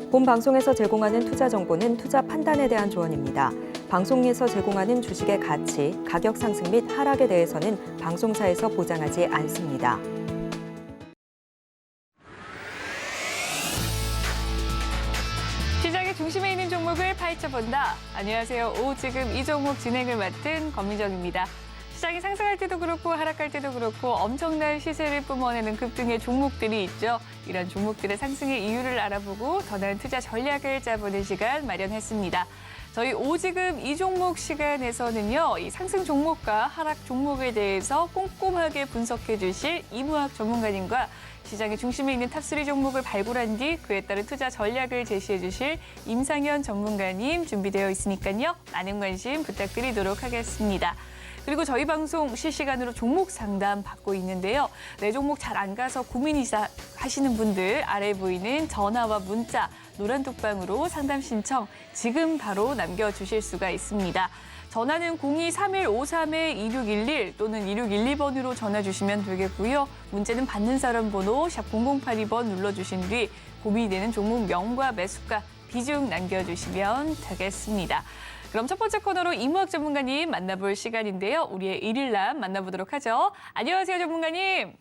본 방송에서 제공하는 투자 정보는 투자 판단에 대한 조언입니다. 방송에서 제공하는 주식의 가치, 가격 상승 및 하락에 대해서는 방송사에서 보장하지 않습니다. 시장의 중심에 있는 종목을 파헤쳐본다. 안녕하세요. 오후 지금 이 종목 진행을 맡은 권미정입니다. 시장이 상승할 때도 그렇고 하락할 때도 그렇고 엄청난 시세를 뿜어내는 급등의 종목들이 있죠. 이런 종목들의 상승의 이유를 알아보고 더 나은 투자 전략을 짜보는 시간 마련했습니다. 저희 오지금 이 종목 시간에서는요, 이 상승 종목과 하락 종목에 대해서 꼼꼼하게 분석해 주실 이무학 전문가님과 시장의 중심에 있는 탑3 종목을 발굴한 뒤 그에 따른 투자 전략을 제시해 주실 임상현 전문가님 준비되어 있으니까요. 많은 관심 부탁드리도록 하겠습니다. 그리고 저희 방송 실시간으로 종목 상담 받고 있는데요. 내 종목 잘 안 가서 고민이다 하시는 분들 아래 보이는 전화와 문자, 노란 톡방으로 상담 신청 지금 바로 남겨주실 수가 있습니다. 전화는 02-3153-2611 또는 2612번으로 전화 주시면 되겠고요. 문자는 받는 사람 번호 샵 0082번 눌러주신 뒤 고민이 되는 종목 명과 매수가, 비중 남겨주시면 되겠습니다. 그럼 첫 번째 코너로 이무학 전문가님 만나볼 시간인데요. 우리의 일일남 만나보도록 하죠. 안녕하세요, 전문가님.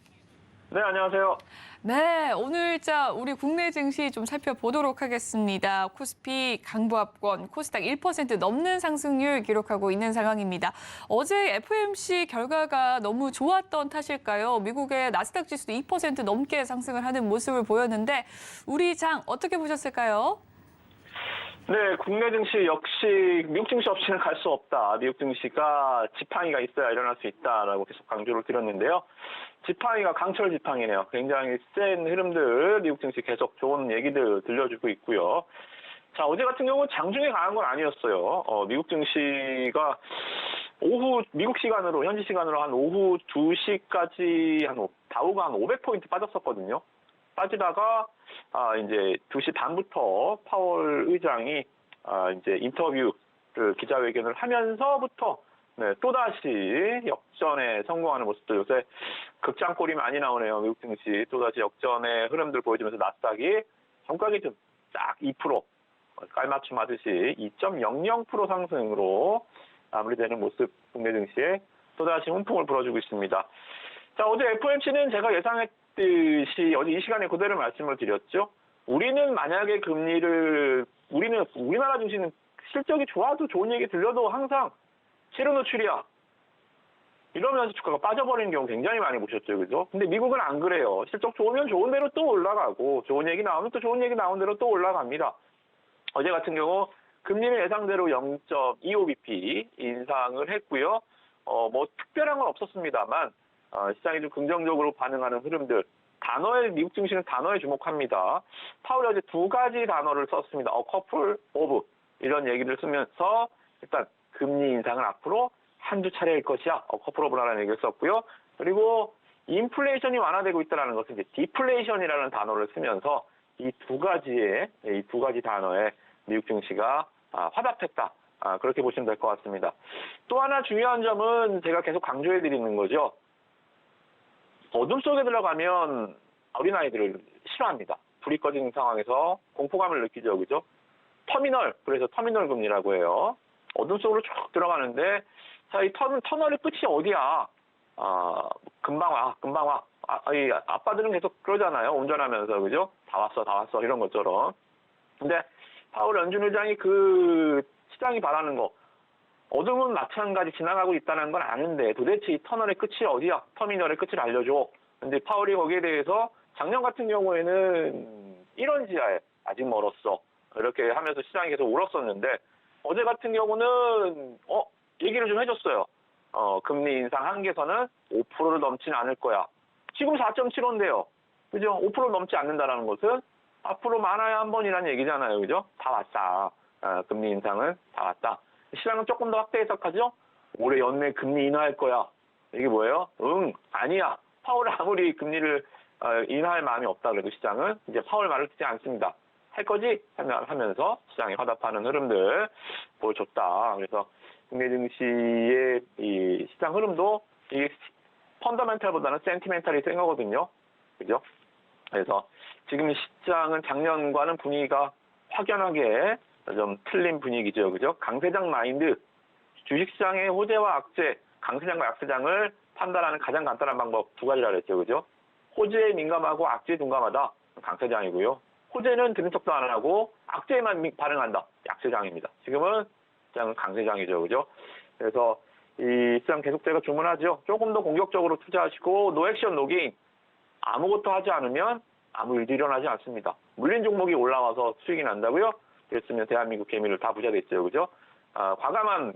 네, 안녕하세요. 네, 오늘 우리 국내 증시 좀 살펴보도록 하겠습니다. 코스피 강보합권, 코스닥 1% 넘는 상승률 기록하고 있는 상황입니다. 어제 FOMC 결과가 너무 좋았던 탓일까요? 미국의 나스닥 지수도 2% 넘게 상승을 하는 모습을 보였는데 우리 장 어떻게 보셨을까요? 네, 국내 증시 역시 미국 증시 없이는 갈 수 없다. 미국 증시가 지팡이가 있어야 일어날 수 있다라고 계속 강조를 드렸는데요. 지팡이가 강철 지팡이네요. 굉장히 센 흐름들 미국 증시 계속 좋은 얘기들 들려주고 있고요. 자, 어제 같은 경우 장중에 강한 건 아니었어요. 미국 증시가 오후 미국 시간으로 현지 시간으로 한 오후 2시까지 다우가 한 500포인트 빠졌었거든요. 빠지다가 이제 2시 반부터 파월 의장이 이제 인터뷰를 기자회견을 하면서부터 네, 또다시 역전에 성공하는 모습들 요새 극장골이 많이 나오네요. 미국 증시 또다시 역전의 흐름들 보여주면서 나스닥이 정가 기준 딱 2% 깔맞춤 하듯이 2.00% 상승으로 마무리되는 모습 국내 증시에 또다시 훈풍을 불어주고 있습니다. 자, 어제 FOMC는 제가 예상했듯이 어제 이 시간에 그대로 말씀을 드렸죠. 우리는 만약에 우리나라 증시는 실적이 좋아도 좋은 얘기 들려도 항상 실효 노출이야. 이러면서 주가가 빠져버리는 경우 굉장히 많이 보셨죠, 그죠? 근데 미국은 안 그래요. 실적 좋으면 좋은 대로 또 올라가고, 좋은 얘기 나오면 또 좋은 얘기 나온 대로 또 올라갑니다. 어제 같은 경우 금리는 예상대로 0.25bp 인상을 했고요. 뭐 특별한 건 없었습니다만 시장이 좀 긍정적으로 반응하는 흐름들. 미국 증시는 단어에 주목합니다. 파월이 어제 두 가지 단어를 썼습니다. couple of 이런 얘기를 쓰면서 일단 금리 인상은 앞으로 한두 차례일 것이야. couple of라는 얘기를 썼고요. 그리고 인플레이션이 완화되고 있다는 것은 이제 디플레이션이라는 단어를 쓰면서 이 두 가지 단어에 미국 증시가 화답했다. 그렇게 보시면 될 것 같습니다. 또 하나 중요한 점은 제가 계속 강조해 드리는 거죠. 어둠 속에 들어가면 어린아이들을 싫어합니다. 불이 꺼진 상황에서 공포감을 느끼죠, 그죠? 그래서 터미널 금리라고 해요. 어둠 속으로 쭉 들어가는데, 자, 이 터널의 끝이 어디야? 금방 와. 이 아빠들은 계속 그러잖아요. 운전하면서, 그죠? 다 왔어. 이런 것처럼. 근데 파월 연준 의장이 시장이 바라는 거, 어둠은 마찬가지 지나가고 있다는 건 아는데 도대체 이 터널의 끝이 어디야? 터미널의 끝을 알려줘. 근데 파월이 거기에 대해서 작년 같은 경우에는 1원 지하에 아직 멀었어. 이렇게 하면서 시장이 계속 울었었는데 어제 같은 경우는 얘기를 좀 해줬어요. 금리 인상 한계선은 5%를 넘지는 않을 거야. 지금 4.75인데요. 그죠? 5%를 넘지 않는다라는 것은 앞으로 많아야 한 번이라는 얘기잖아요. 그죠? 다 왔다. 금리 인상은 다 왔다. 시장은 조금 더 확대 해석하죠? 올해 연내 금리 인하할 거야. 이게 뭐예요? 아니야. 파월이 아무리 금리를 인하할 마음이 없다 그래도 시장은 이제 파월 말을 듣지 않습니다. 할 거지? 하면서 시장이 화답하는 흐름들 보여줬다. 그래서 국내 증시의 이 시장 흐름도 이 펀더멘탈보다는 센티멘탈이 센 거거든요. 그죠? 그래서 지금 시장은 작년과는 분위기가 확연하게 좀 틀린 분위기죠. 그죠? 강세장 마인드. 주식시장의 호재와 악재, 강세장과 약세장을 판단하는 가장 간단한 방법 두 가지라 그랬죠. 그죠? 호재에 민감하고 악재에 둔감하다. 강세장이고요. 호재는 들은 척도 안 하고 악재에만 반응한다. 약세장입니다. 지금은 시장은 강세장이죠. 그죠? 그래서 이 시장 계속 제가 주문하죠. 조금 더 공격적으로 투자하시고 노액션 노게인. 아무것도 하지 않으면 아무 일도 일어나지 않습니다. 물린 종목이 올라와서 수익이 난다고요? 그랬으면 대한민국 개미를 다 부자 됐죠. 그죠? 과감한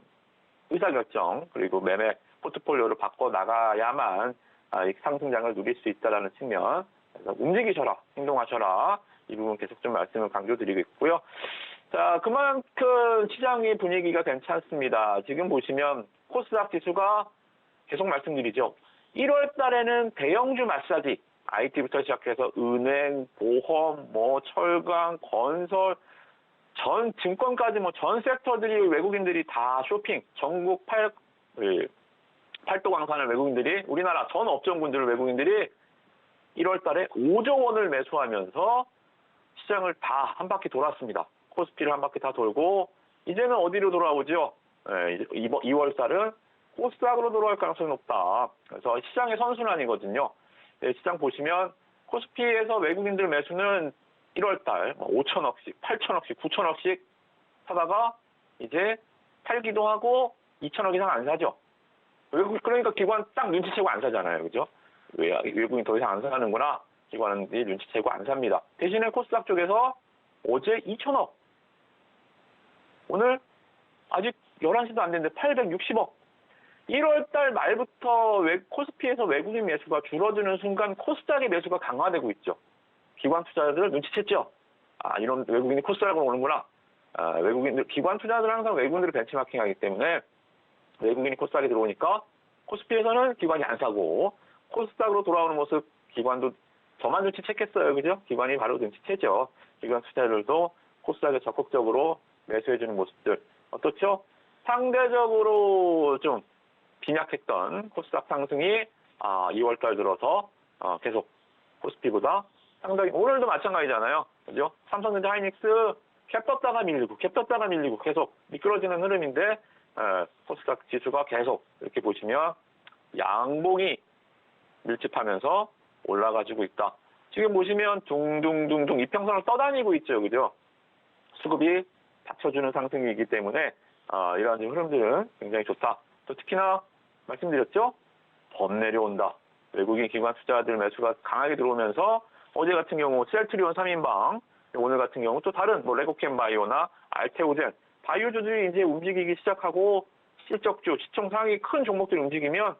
의사결정 그리고 매매 포트폴리오를 바꿔 나가야만 이 상승장을 누릴 수 있다는 측면. 그래서 움직이셔라, 행동하셔라. 이 부분 계속 좀 말씀을 강조드리고 있고요. 자, 그만큼 시장의 분위기가 괜찮습니다. 지금 보시면 코스닥 지수가 계속 말씀드리죠. 1월 달에는 대형주 마사지, IT부터 시작해서 은행, 보험, 철강, 건설, 전 증권까지 전 섹터들이 외국인들이 다 쇼핑, 전국 팔도 강산을 외국인들이, 우리나라 전 업종군들 외국인들이 1월 달에 5조 원을 매수하면서 시장을 다 한 바퀴 돌았습니다. 코스피를 한 바퀴 다 돌고, 이제는 어디로 돌아오죠? 2월 달은 코스닥으로 돌아올 가능성이 높다. 그래서 시장의 선순환이거든요. 시장 보시면 코스피에서 외국인들 매수는 1월 달 5천억씩, 8천억씩, 9천억씩 사다가 이제 팔기도 하고 2천억 이상 안 사죠. 그러니까 기관 딱 눈치채고 안 사잖아요. 그죠? 외국인 더 이상 안 사는구나. 기관이 눈치채고 안 삽니다. 대신에 코스닥 쪽에서 어제 2천억. 오늘 아직 11시도 안 됐는데 860억. 1월 달 말부터 코스피에서 외국인 매수가 줄어드는 순간 코스닥의 매수가 강화되고 있죠. 기관 투자자들 눈치챘죠. 이런 외국인이 코스닥으로 오는구나. 기관 투자자들은 항상 외국인들을 벤치마킹하기 때문에 외국인이 코스닥에 들어오니까 코스피에서는 기관이 안 사고 코스닥으로 돌아오는 모습 기관도 저만 눈치챘겠어요. 그죠? 기관이 바로 눈치채죠. 기관 투자자들도 코스닥에 적극적으로 매수해주는 모습들. 어떻죠? 상대적으로 좀 빈약했던 코스닥 상승이 2월 달 들어서 계속 코스피보다 상당히, 오늘도 마찬가지잖아요. 그죠? 삼성전자 하이닉스 캡 떴다가 밀리고 계속 미끄러지는 흐름인데 코스닥 지수가 계속 이렇게 보시면 양봉이 밀집하면서 올라가지고 있다. 지금 보시면 둥둥둥둥 이평선을 떠다니고 있죠. 그죠? 수급이 받쳐주는 상승이기 때문에 이러한 흐름들은 굉장히 좋다. 또 특히나 말씀드렸죠? 범 내려온다. 외국인 기관 투자자들 매수가 강하게 들어오면서 어제 같은 경우 셀트리온 3인방, 오늘 같은 경우 또 다른 레고캠 바이오나 알테오젠, 바이오주들이 이제 움직이기 시작하고 실적주, 시총 상위 큰 종목들이 움직이면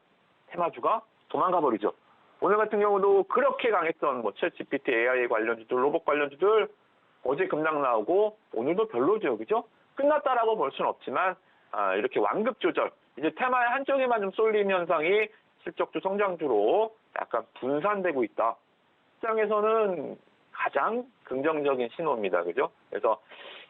테마주가 도망가 버리죠. 오늘 같은 경우도 그렇게 강했던 챗 GPT, AI 관련주들, 로봇 관련주들 어제 급락 나오고 오늘도 별로죠. 그죠? 끝났다라고 볼 수는 없지만 이렇게 완급 조절, 이제 테마의 한쪽에만 좀 쏠림 현상이 실적주 성장주로 약간 분산되고 있다. 시장에서는 가장 긍정적인 신호입니다. 그죠? 그래서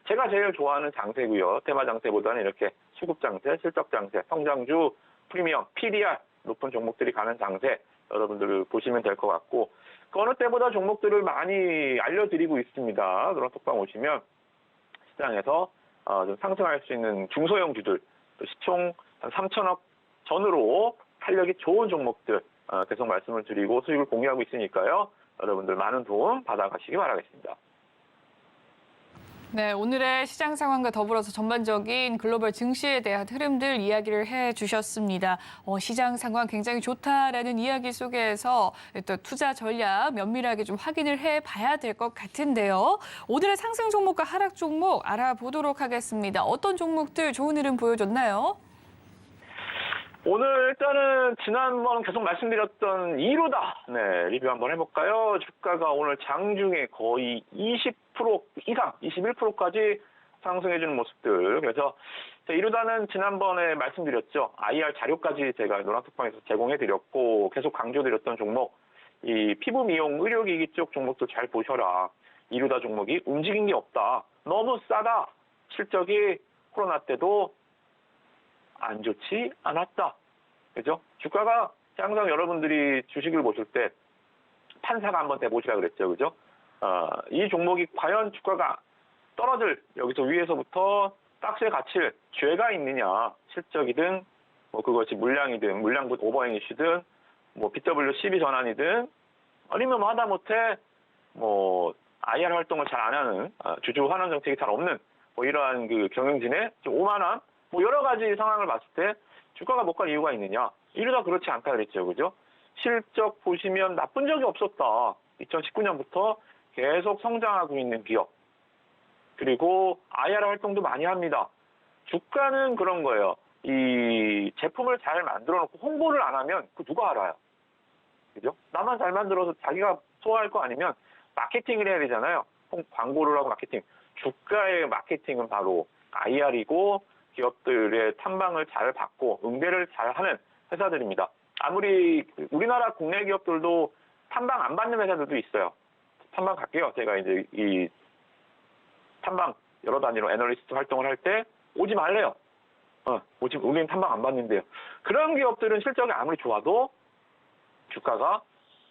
제가 제일 좋아하는 장세고요. 테마 장세보다는 이렇게 수급 장세, 실적 장세, 성장주, 프리미엄, PDR 높은 종목들이 가는 장세 여러분들 보시면 될 것 같고, 그 어느 때보다 종목들을 많이 알려드리고 있습니다. 그런 톡방 오시면 시장에서 좀 상승할 수 있는 중소형주들, 또 시총 한 3천억 전으로 탄력이 좋은 종목들 계속 말씀을 드리고 수익을 공유하고 있으니까요. 여러분들 많은 도움 받아가시기 바라겠습니다. 네, 오늘의 시장 상황과 더불어서 전반적인 글로벌 증시에 대한 흐름들 이야기를 해주셨습니다. 시장 상황 굉장히 좋다라는 이야기 속에서 또 투자 전략 면밀하게 좀 확인을 해봐야 될 것 같은데요. 오늘의 상승 종목과 하락 종목 알아보도록 하겠습니다. 어떤 종목들 좋은 흐름 보여줬나요? 오늘 일단은 지난번 계속 말씀드렸던 이루다 리뷰 한번 해볼까요? 주가가 오늘 장중에 거의 20% 이상, 21%까지 상승해주는 모습들. 그래서 이루다는 지난번에 말씀드렸죠. IR 자료까지 제가 노란톡방에서 제공해드렸고 계속 강조드렸던 종목, 이 피부 미용 의료기기 쪽 종목도 잘 보셔라. 이루다 종목이 움직인 게 없다. 너무 싸다. 실적이 코로나 때도 안 좋지 않았다. 그죠? 주가가 항상 여러분들이 주식을 보실 때 판사가 한번 돼보시라 그랬죠. 그죠? 이 종목이 과연 주가가 떨어질 여기서 위에서부터 박스에 갇힐 죄가 있느냐, 실적이든 뭐 그것이 물량이든 물량분 오버행 이슈든 뭐 BW12 전환이든 아니면 뭐 하다못해 뭐 IR 활동을 잘 안 하는 주주 환원 정책이 잘 없는 뭐 이러한 그 경영진의 좀 오만한 뭐 여러 가지 상황을 봤을 때 주가가 못 갈 이유가 있느냐, 이러다 그렇지 않다 그랬죠, 그죠? 실적 보시면 나쁜 적이 없었다. 2019년부터 계속 성장하고 있는 기업. 그리고 IR 활동도 많이 합니다. 주가는 그런 거예요. 이 제품을 잘 만들어 놓고 홍보를 안 하면 그 누가 알아요? 그죠? 나만 잘 만들어서 자기가 소화할 거 아니면 마케팅을 해야 되잖아요. 광고를 하고 마케팅. 주가의 마케팅은 바로 IR이고 기업들의 탐방을 잘 받고 응대를 잘 하는 회사들입니다. 아무리 우리나라 국내 기업들도 탐방 안 받는 회사들도 있어요. 탐방 갈게요. 제가 이제 이 탐방 여러 단위로 애널리스트 활동을 할 때 오지 말래요. 우리는 탐방 안 받는데요. 그런 기업들은 실적이 아무리 좋아도 주가가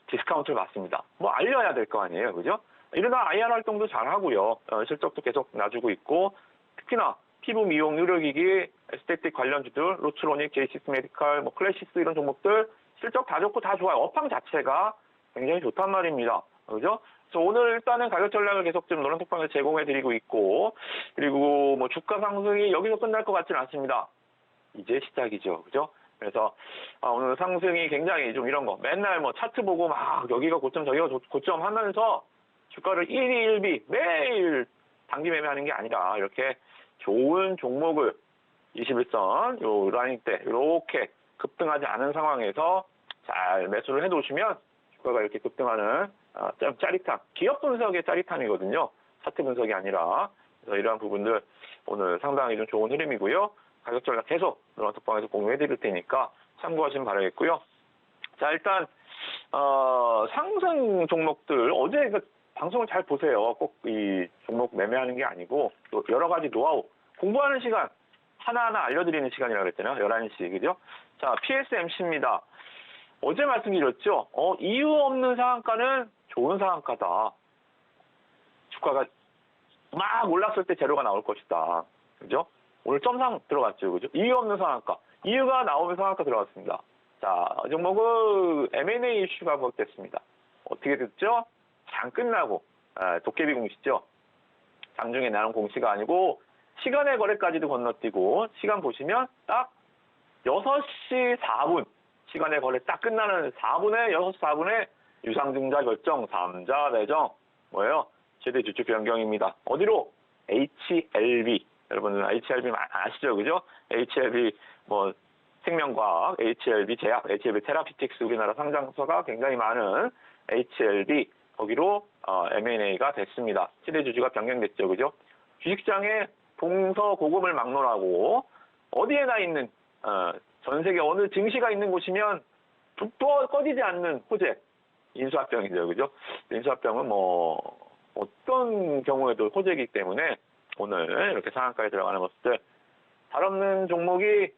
디스카운트를 받습니다. 뭐 알려야 될 거 아니에요, 그죠? 이러다 IR 활동도 잘 하고요. 실적도 계속 놔주고 있고, 특히나 피부 미용, 의료기기, 에스테틱 관련주들, 로츠로닉, 제이시스 메디칼, 뭐 클래시스 이런 종목들 실적 다 좋고 다 좋아요. 업황 자체가 굉장히 좋단 말입니다. 그죠? 그래서 오늘 일단은 가격 전략을 계속 좀 노란톡방에서 제공해드리고 있고, 그리고 뭐 주가 상승이 여기서 끝날 것 같지는 않습니다. 이제 시작이죠, 그죠? 그래서 오늘 상승이 굉장히 좀 이런 거 맨날 뭐 차트 보고 막 여기가 고점 저기가 고점 하면서 주가를 1위 1비 매일 단기 매매하는 게 아니라 이렇게 좋은 종목을 21선 요 라인 때 이렇게 급등하지 않은 상황에서 잘 매수를 해놓으시면 주가가 이렇게 급등하는 좀 짜릿한 기업 분석의 짜릿함이거든요. 차트 분석이 아니라. 그래서 이러한 부분들 오늘 상당히 좀 좋은 흐름이고요. 가격 전략 계속 노란톡방에서 공유해 드릴 테니까 참고하시면 바라겠고요. 자, 일단 상승 종목들 어제 그 방송을 잘 보세요. 꼭 이 종목 매매하는 게 아니고 또 여러 가지 노하우 공부하는 시간 하나하나 알려드리는 시간이라고 그랬잖아요. 11시, 그죠? 자, PSMC입니다. 어제 말씀드렸죠. 이유 없는 상한가는 좋은 상한가다. 주가가 막 올랐을 때 재료가 나올 것이다. 그죠? 오늘 점상 들어갔죠. 그죠? 이유 없는 상한가. 이유가 나오면 상한가 들어갔습니다. 자, 이 종목은 M&A 이슈가 부각됐습니다. 어떻게 됐죠? 장 끝나고, 도깨비 공시죠? 장중에 나는 공시가 아니고, 시간의 거래까지도 건너뛰고, 시간 보시면 딱 6시 4분, 시간의 거래 딱 끝나는 4분에, 6시 4분에 유상증자 결정, 3자 배정, 뭐예요? 최대 주주 변경입니다. 어디로? HLB. 여러분은 HLB 아시죠? 그죠? HLB, 뭐, 생명과학, HLB 제약, HLB 테라피틱스 우리나라 상장서가 굉장히 많은 HLB, 거기로 M&A가 됐습니다. 최대 주주가 변경됐죠. 그죠? 주식시장에 동서고금을 막론하고 어디에나 있는 전 세계 어느 증시가 있는 곳이면 또 꺼지지 않는 호재, 인수합병이죠. 그죠? 인수합병은 뭐 어떤 경우에도 호재이기 때문에 오늘 이렇게 상한가에 들어가는 것들 달 없는 종목이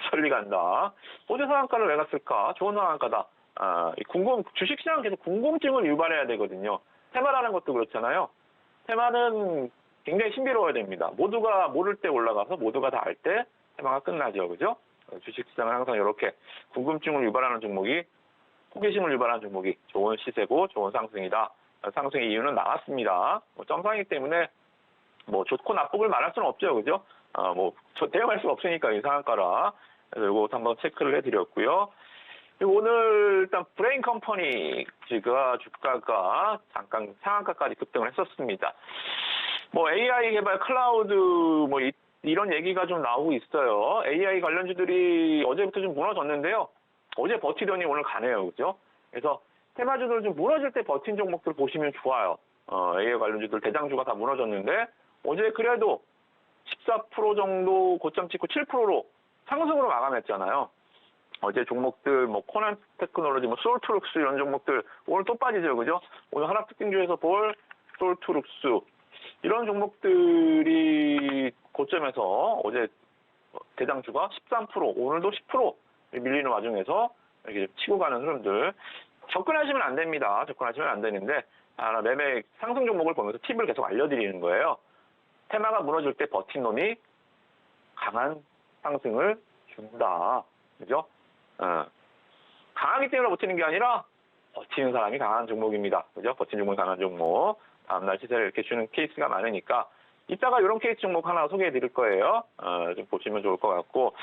천리 간다. 호재 상한가를 왜 갔을까? 좋은 상한가다. 주식시장은 계속 궁금증을 유발해야 되거든요. 테마라는 것도 그렇잖아요. 테마는 굉장히 신비로워야 됩니다. 모두가 모를 때 올라가서 모두가 다 알 때 테마가 끝나죠. 그죠? 주식시장은 항상 이렇게 궁금증을 유발하는 종목이, 호기심을 유발하는 종목이 좋은 시세고 좋은 상승이다. 상승의 이유는 나왔습니다. 점상이기 때문에 뭐 좋고 나쁘고 말할 수는 없죠. 그죠? 대응할 수가 없으니까 이 상한가라. 그래서 이거 한번 체크를 해드렸고요. 그리고 오늘 일단 브레인 컴퍼니가 주가가 잠깐 상한가까지 급등을 했었습니다. 뭐 AI 개발 클라우드 뭐 이런 얘기가 좀 나오고 있어요. AI 관련주들이 어제부터 좀 무너졌는데요. 어제 버티더니 오늘 가네요. 그죠? 그래서 테마주들 좀 무너질 때 버틴 종목들 보시면 좋아요. AI 관련주들 대장주가 다 무너졌는데 어제 그래도 14% 정도 고점 찍고 7%로 상승으로 마감했잖아요. 어제 종목들 뭐 코난 테크놀로지, 뭐 솔트룩스 이런 종목들 오늘 또 빠지죠, 그죠? 오늘 하락 특징주에서 볼 솔트룩스 이런 종목들이 고점에서 어제 대장주가 13%, 오늘도 10% 밀리는 와중에서 이렇게 치고 가는 흐름들 접근하시면 안 됩니다. 접근하시면 안 되는데 매매 상승 종목을 보면서 팁을 계속 알려드리는 거예요. 테마가 무너질 때 버틴 놈이 강한 상승을 준다. 그죠? 강하기 때문에 버티는 게 아니라 버티는 사람이 강한 종목입니다. 그죠? 버티는 종목이 강한 종목. 다음날 시세를 이렇게 주는 케이스가 많으니까 이따가 이런 케이스 종목 하나 소개해 드릴 거예요. 좀 보시면 좋을 것 같고.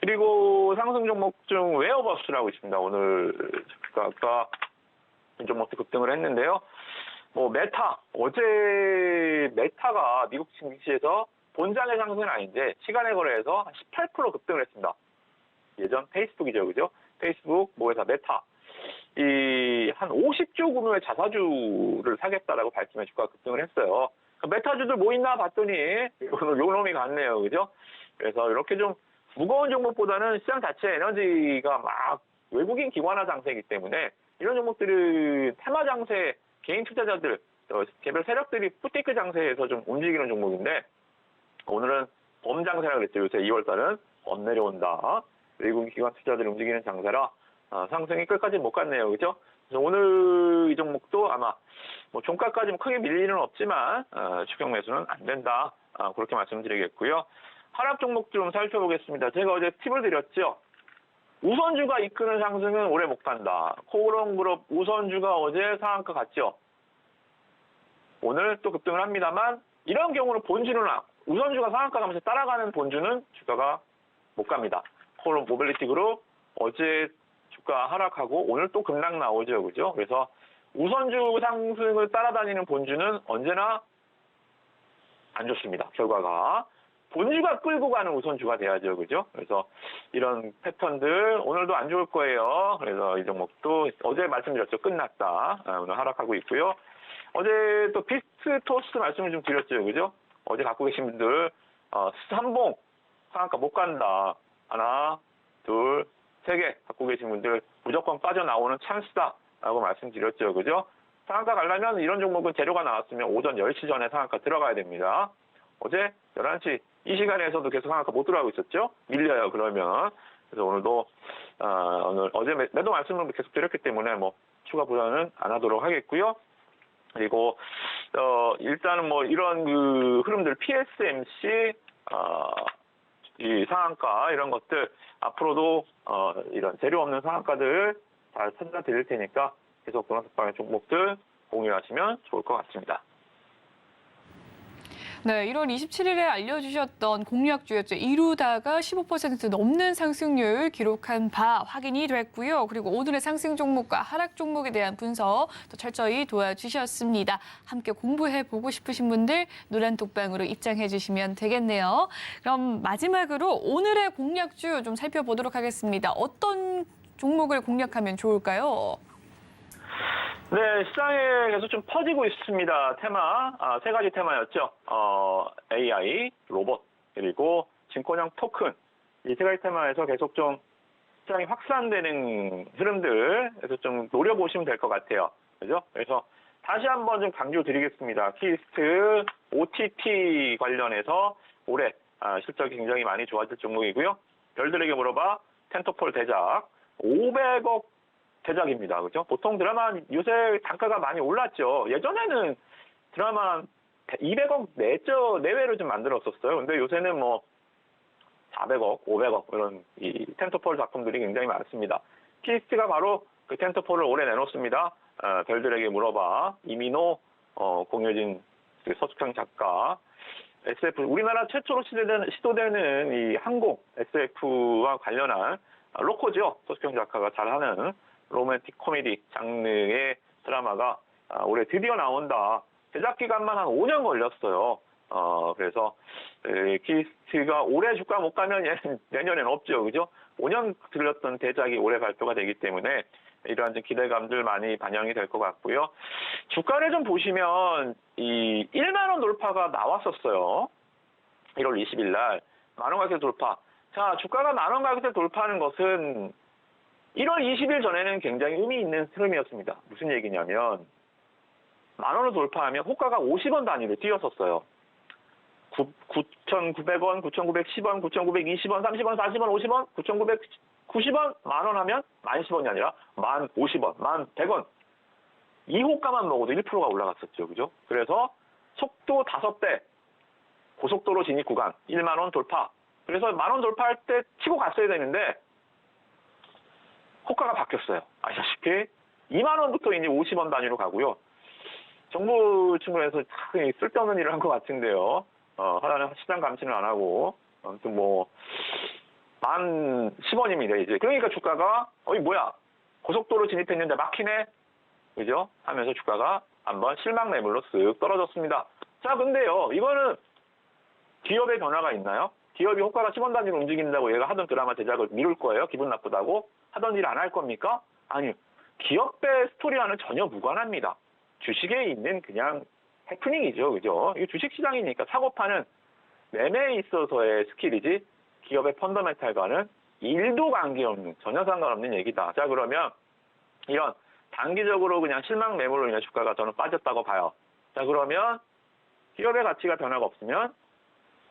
그리고 상승 종목 중 웨어버스라고 있습니다. 오늘 아까 이 종목도 급등을 했는데요. 뭐 메타, 어제 메타가 미국 증시에서 본장의 상승은 아닌데 시간의 거래에서 한 18% 급등을 했습니다. 예전 페이스북이죠, 그죠? 페이스북, 모회사 메타. 한 50조 규모의 자사주를 사겠다라고 밝히며 주가가 급등을 했어요. 메타주들 뭐 있나 봤더니 요 놈이 같네요, 그죠? 그래서 이렇게 좀 무거운 종목보다는 시장 자체 에너지가 막 외국인 기관화 장세이기 때문에 이런 종목들은 테마 장세, 개인 투자자들, 개별 세력들이 푸테크 장세에서 좀 움직이는 종목인데 오늘은 범 장세라고 그랬죠. 요새 2월달은 범 내려온다. 외국인 기관 투자자들이 움직이는 장세라 상승이 끝까지 못 갔네요. 그죠? 그래서 오늘 이 종목도 아마 뭐 종가까지 크게 밀릴 일은 없지만 추격 매수는 안 된다. 그렇게 말씀드리겠고요. 하락 종목 좀 살펴보겠습니다. 제가 어제 팁을 드렸죠. 우선주가 이끄는 상승은 오래 못 간다. 코오롱그룹 우선주가 어제 상한가 갔죠. 오늘 또 급등을 합니다만 이런 경우는 본주는 우선주가 상한가 가면서 따라가는 본주는 주가가 못 갑니다. 코오롱 모빌리티 그룹 어제 주가 하락하고 오늘 또 급락 나오죠. 그죠? 그래서 우선주 상승을 따라다니는 본주는 언제나 안 좋습니다. 결과가. 본주가 끌고 가는 우선주가 돼야죠. 그죠? 그래서 이런 패턴들 오늘도 안 좋을 거예요. 그래서 이 종목도 어제 말씀드렸죠. 끝났다. 오늘 하락하고 있고요. 어제 또 비스토스 말씀을 좀 드렸죠. 그죠? 어제 갖고 계신 분들 삼봉 상한가 못 간다. 하나, 둘, 세 개 갖고 계신 분들 무조건 빠져나오는 찬스다라고 말씀드렸죠. 그죠? 상한가 가려면 이런 종목은 재료가 나왔으면 오전 10시 전에 상한가 들어가야 됩니다. 어제 11시 이 시간에서도 계속 상한가 못 들어가고 있었죠? 밀려요, 그러면. 그래서 오늘도, 어제 매도 말씀을 계속 드렸기 때문에 뭐 추가 부담은 안 하도록 하겠고요. 그리고, 일단은 뭐 이런 그 흐름들, PSMC, 이 상한가, 이런 것들, 앞으로도, 이런 재료 없는 상한가들 잘 찾아드릴 테니까 계속 동학석방의 종목들 공유하시면 좋을 것 같습니다. 네, 1월 27일에 알려주셨던 공략주였죠. 이루다가 15% 넘는 상승률 기록한 바 확인이 됐고요. 그리고 오늘의 상승 종목과 하락 종목에 대한 분석 또 철저히 도와주셨습니다. 함께 공부해보고 싶으신 분들 노란 톡방으로 입장해 주시면 되겠네요. 그럼 마지막으로 오늘의 공략주 좀 살펴보도록 하겠습니다. 어떤 종목을 공략하면 좋을까요? 네, 시장에 계속 좀 퍼지고 있습니다. 테마, 세 가지 테마였죠. AI, 로봇, 그리고 증권형 토큰. 이 세 가지 테마에서 계속 좀 시장이 확산되는 흐름들에서 좀 노려보시면 될 것 같아요. 그죠? 그래서 다시 한번 좀 강조 드리겠습니다. 키스트, OTT 관련해서 올해 실적이 굉장히 많이 좋아질 종목이고요. 별들에게 물어봐, 텐터폴 대작, 500억 대작입니다. 그죠? 보통 드라마 요새 단가가 많이 올랐죠. 예전에는 드라마 200억 내외로 좀 만들었었어요. 근데 요새는 뭐 400억, 500억 이런 이 텐트폴 작품들이 굉장히 많습니다. 키스트가 바로 그 텐트폴을 올해 내놓습니다. 별들에게 물어봐. 이민호, 공효진 그 서숙형 작가. SF 우리나라 최초로 시도되는 이 항공 SF와 관련한 로코죠. 서숙형 작가가 잘하는 로맨틱 코미디 장르의 드라마가 올해 드디어 나온다. 제작 기간만 한 5년 걸렸어요. 그래서 키스트가 올해 주가 못 가면 내년엔 없죠. 그죠? 5년 들렸던 대작이 올해 발표가 되기 때문에 이러한 좀 기대감들 많이 반영이 될 것 같고요. 주가를 좀 보시면 이 1만 원 돌파가 나왔었어요. 1월 20일 날 만 원 가격대 돌파. 자, 주가가 만 원 가격대 돌파하는 것은 1월 20일 전에는 굉장히 의미 있는 흐름이었습니다. 무슨 얘기냐면 만 원을 돌파하면 호가가 50원 단위로 뛰었었어요. 9,900원, 9,910원, 9,920원, 30원, 40원, 50원, 9,990원, 만 원 하면 10,10원이 아니라 10,050원, 10,100원. 이 호가만 먹어도 1%가 올라갔었죠. 그죠? 그래서 속도 5배, 고속도로 진입 구간 1만 원 돌파. 그래서 1만 원 돌파할 때 치고 갔어야 되는데 호가가 바뀌었어요. 아시다시피 2만 원부터 이제 50원 단위로 가고요. 정부 측면에서 참 쓸데없는 일을 한 것 같은데요. 하나는 시장 감시는 안 하고 아무튼 뭐 10원입니다 이제. 그러니까 주가가 뭐야 고속도로 진입했는데 막히네, 그죠? 하면서 주가가 한번 실망 매물로 쓱 떨어졌습니다. 자, 근데요, 이거는 기업의 변화가 있나요? 기업이 호가가 10원 단위로 움직인다고 얘가 하던 드라마 제작을 미룰 거예요? 기분 나쁘다고? 하던 일 안 할 겁니까? 아니요. 기업의 스토리와는 전혀 무관합니다. 주식에 있는 그냥 해프닝이죠, 그죠? 이거 주식시장이니까 사고 파는 매매에 있어서의 스킬이지 기업의 펀더멘탈과는 1도 관계없는, 전혀 상관없는 얘기다. 자, 그러면 이런 단기적으로 그냥 실망 매물로 인해 주가가 저는 빠졌다고 봐요. 자, 그러면 기업의 가치가 변화가 없으면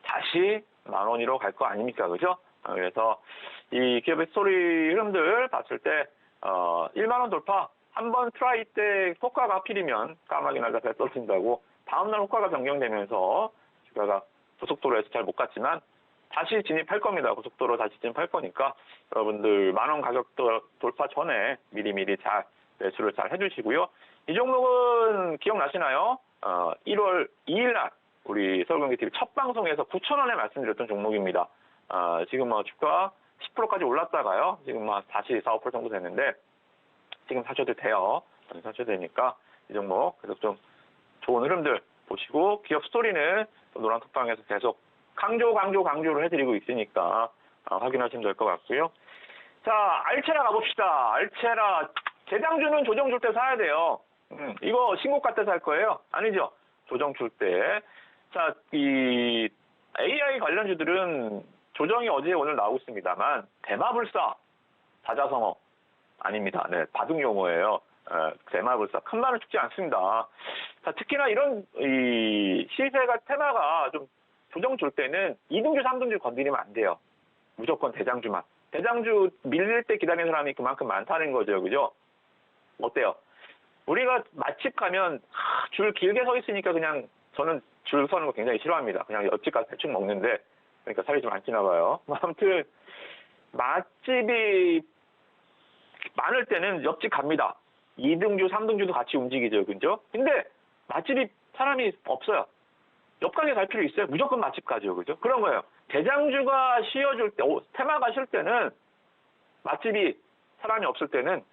다시 10,000원으로 갈 거 아닙니까, 그죠? 그래서 이 기업의 스토리 흐름들 봤을 때 1만 원 돌파 한번 트라이 때 호가가 하필이면 까마귀 날자 배 떨어진다고 다음날 호가가 변경되면서 주가가 고속도로에서 잘 못 갔지만 다시 진입할 겁니다. 고속도로 다시 진입할 거니까 여러분들 10,000원 가격 돌파 전에 미리미리 잘 매수를 잘 해주시고요. 이 종목은 기억나시나요? 1월 2일 날 우리 서울경제TV 첫 방송에서 9,000원에 말씀드렸던 종목입니다. 지금 주가 10%까지 올랐다가요. 지금 다시 4, 5% 정도 됐는데 지금 사셔도 돼요. 사셔도 되니까 이 종목 계속 좀 좋은 흐름들 보시고 기업 스토리는 노란 톡방에서 계속 강조를 해드리고 있으니까 확인하시면 될 것 같고요. 자, 알체라 가봅시다. 알체라 대장주는 조정 줄 때 사야 돼요. 이거 신고가 때 살 거예요? 아니죠. 조정 줄 때. 자, 이 AI 관련주들은 조정이 어제 오늘 나오고 있습니다만 대마불사, 사자성어 아닙니다. 네, 바둑 용어예요. 대마불사 큰 말은 죽지 않습니다. 자, 특히나 이런 이 시세가 테마가 좀 조정 줄 때는 2등주, 3등주 건드리면 안 돼요. 무조건 대장주만. 대장주 밀릴 때 기다리는 사람이 그만큼 많다는 거죠, 그죠? 어때요? 우리가 맛집 가면 줄 길게 서 있으니까 그냥 저는 줄 서는 거 굉장히 싫어합니다. 그냥 옆집 가서 대충 먹는데 그러니까 살이 좀 안 찌나 봐요. 아무튼 맛집이 많을 때는 옆집 갑니다. 2등주, 3등주도 같이 움직이죠, 그죠? 근데 맛집이 사람이 없어요. 옆 가게 갈 필요 있어요? 무조건 맛집 가죠, 그죠? 그런 거예요. 대장주가 쉬어줄 때, 테마가 쉴 때는 맛집이 사람이 없을 때는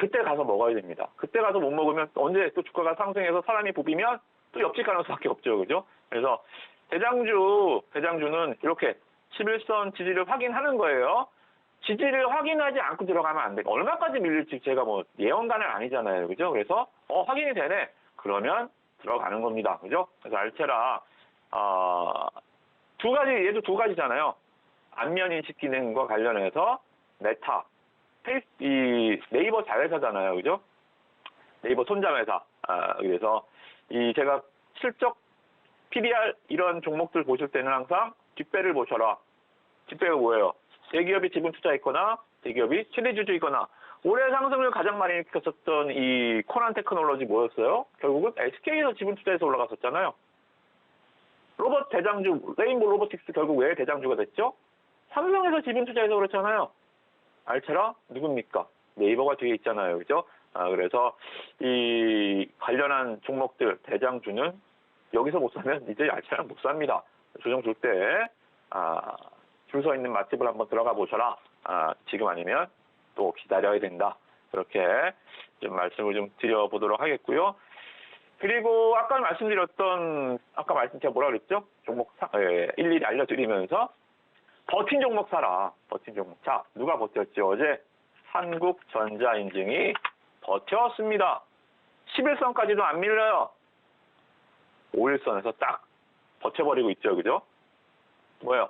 그때 가서 먹어야 됩니다. 그때 가서 못 먹으면 언제 또 주가가 상승해서 사람이 부비면 또 옆집 가는 수밖에 없죠, 그죠? 그래서 대장주는 이렇게 11선 지지를 확인하는 거예요. 지지를 확인하지 않고 들어가면 안 돼. 얼마까지 밀릴지 제가 예언가는 아니잖아요, 그죠? 그래서 확인이 되네. 그러면 들어가는 겁니다, 그죠? 그래서 알체라 얘도 두 가지잖아요. 안면 인식 기능과 관련해서 메타, 이 네이버 자회사잖아요, 그죠? 네이버 손자회사. 그래서 제가 실적 PBR 이런 종목들 보실 때는 항상 뒷배를 보셔라. 뒷배가 뭐예요? 대기업이 지분 투자했거나 대기업이 최대주주이거나 올해 상승을 가장 많이 일으켰었던 이 코난 테크놀로지 뭐였어요? 결국은 SK에서 지분 투자해서 올라갔었잖아요. 로봇 대장주 레인보 로보틱스 결국 왜 대장주가 됐죠? 삼성에서 지분 투자해서 그렇잖아요. 알체라 누굽니까? 네이버가 뒤에 있잖아요, 그죠? 그래서 이 관련한 종목들 대장주는 여기서 못 사면 이제 알체랑 못 삽니다. 조정 줄 때 줄 서 있는 맛집을 한번 들어가 보셔라. 지금 아니면 또 기다려야 된다. 그렇게 좀 말씀을 좀 드려보도록 하겠고요. 그리고 아까 제가 뭐라 그랬죠? 종목 일일이 알려드리면서 버틴 종목 사라. 버틴 종목. 자, 누가 버텼지? 어제 한국전자인증이 버텼습니다. 11선까지도 안 밀려요. 5일선에서 딱 버텨버리고 있죠, 그죠? 뭐예요?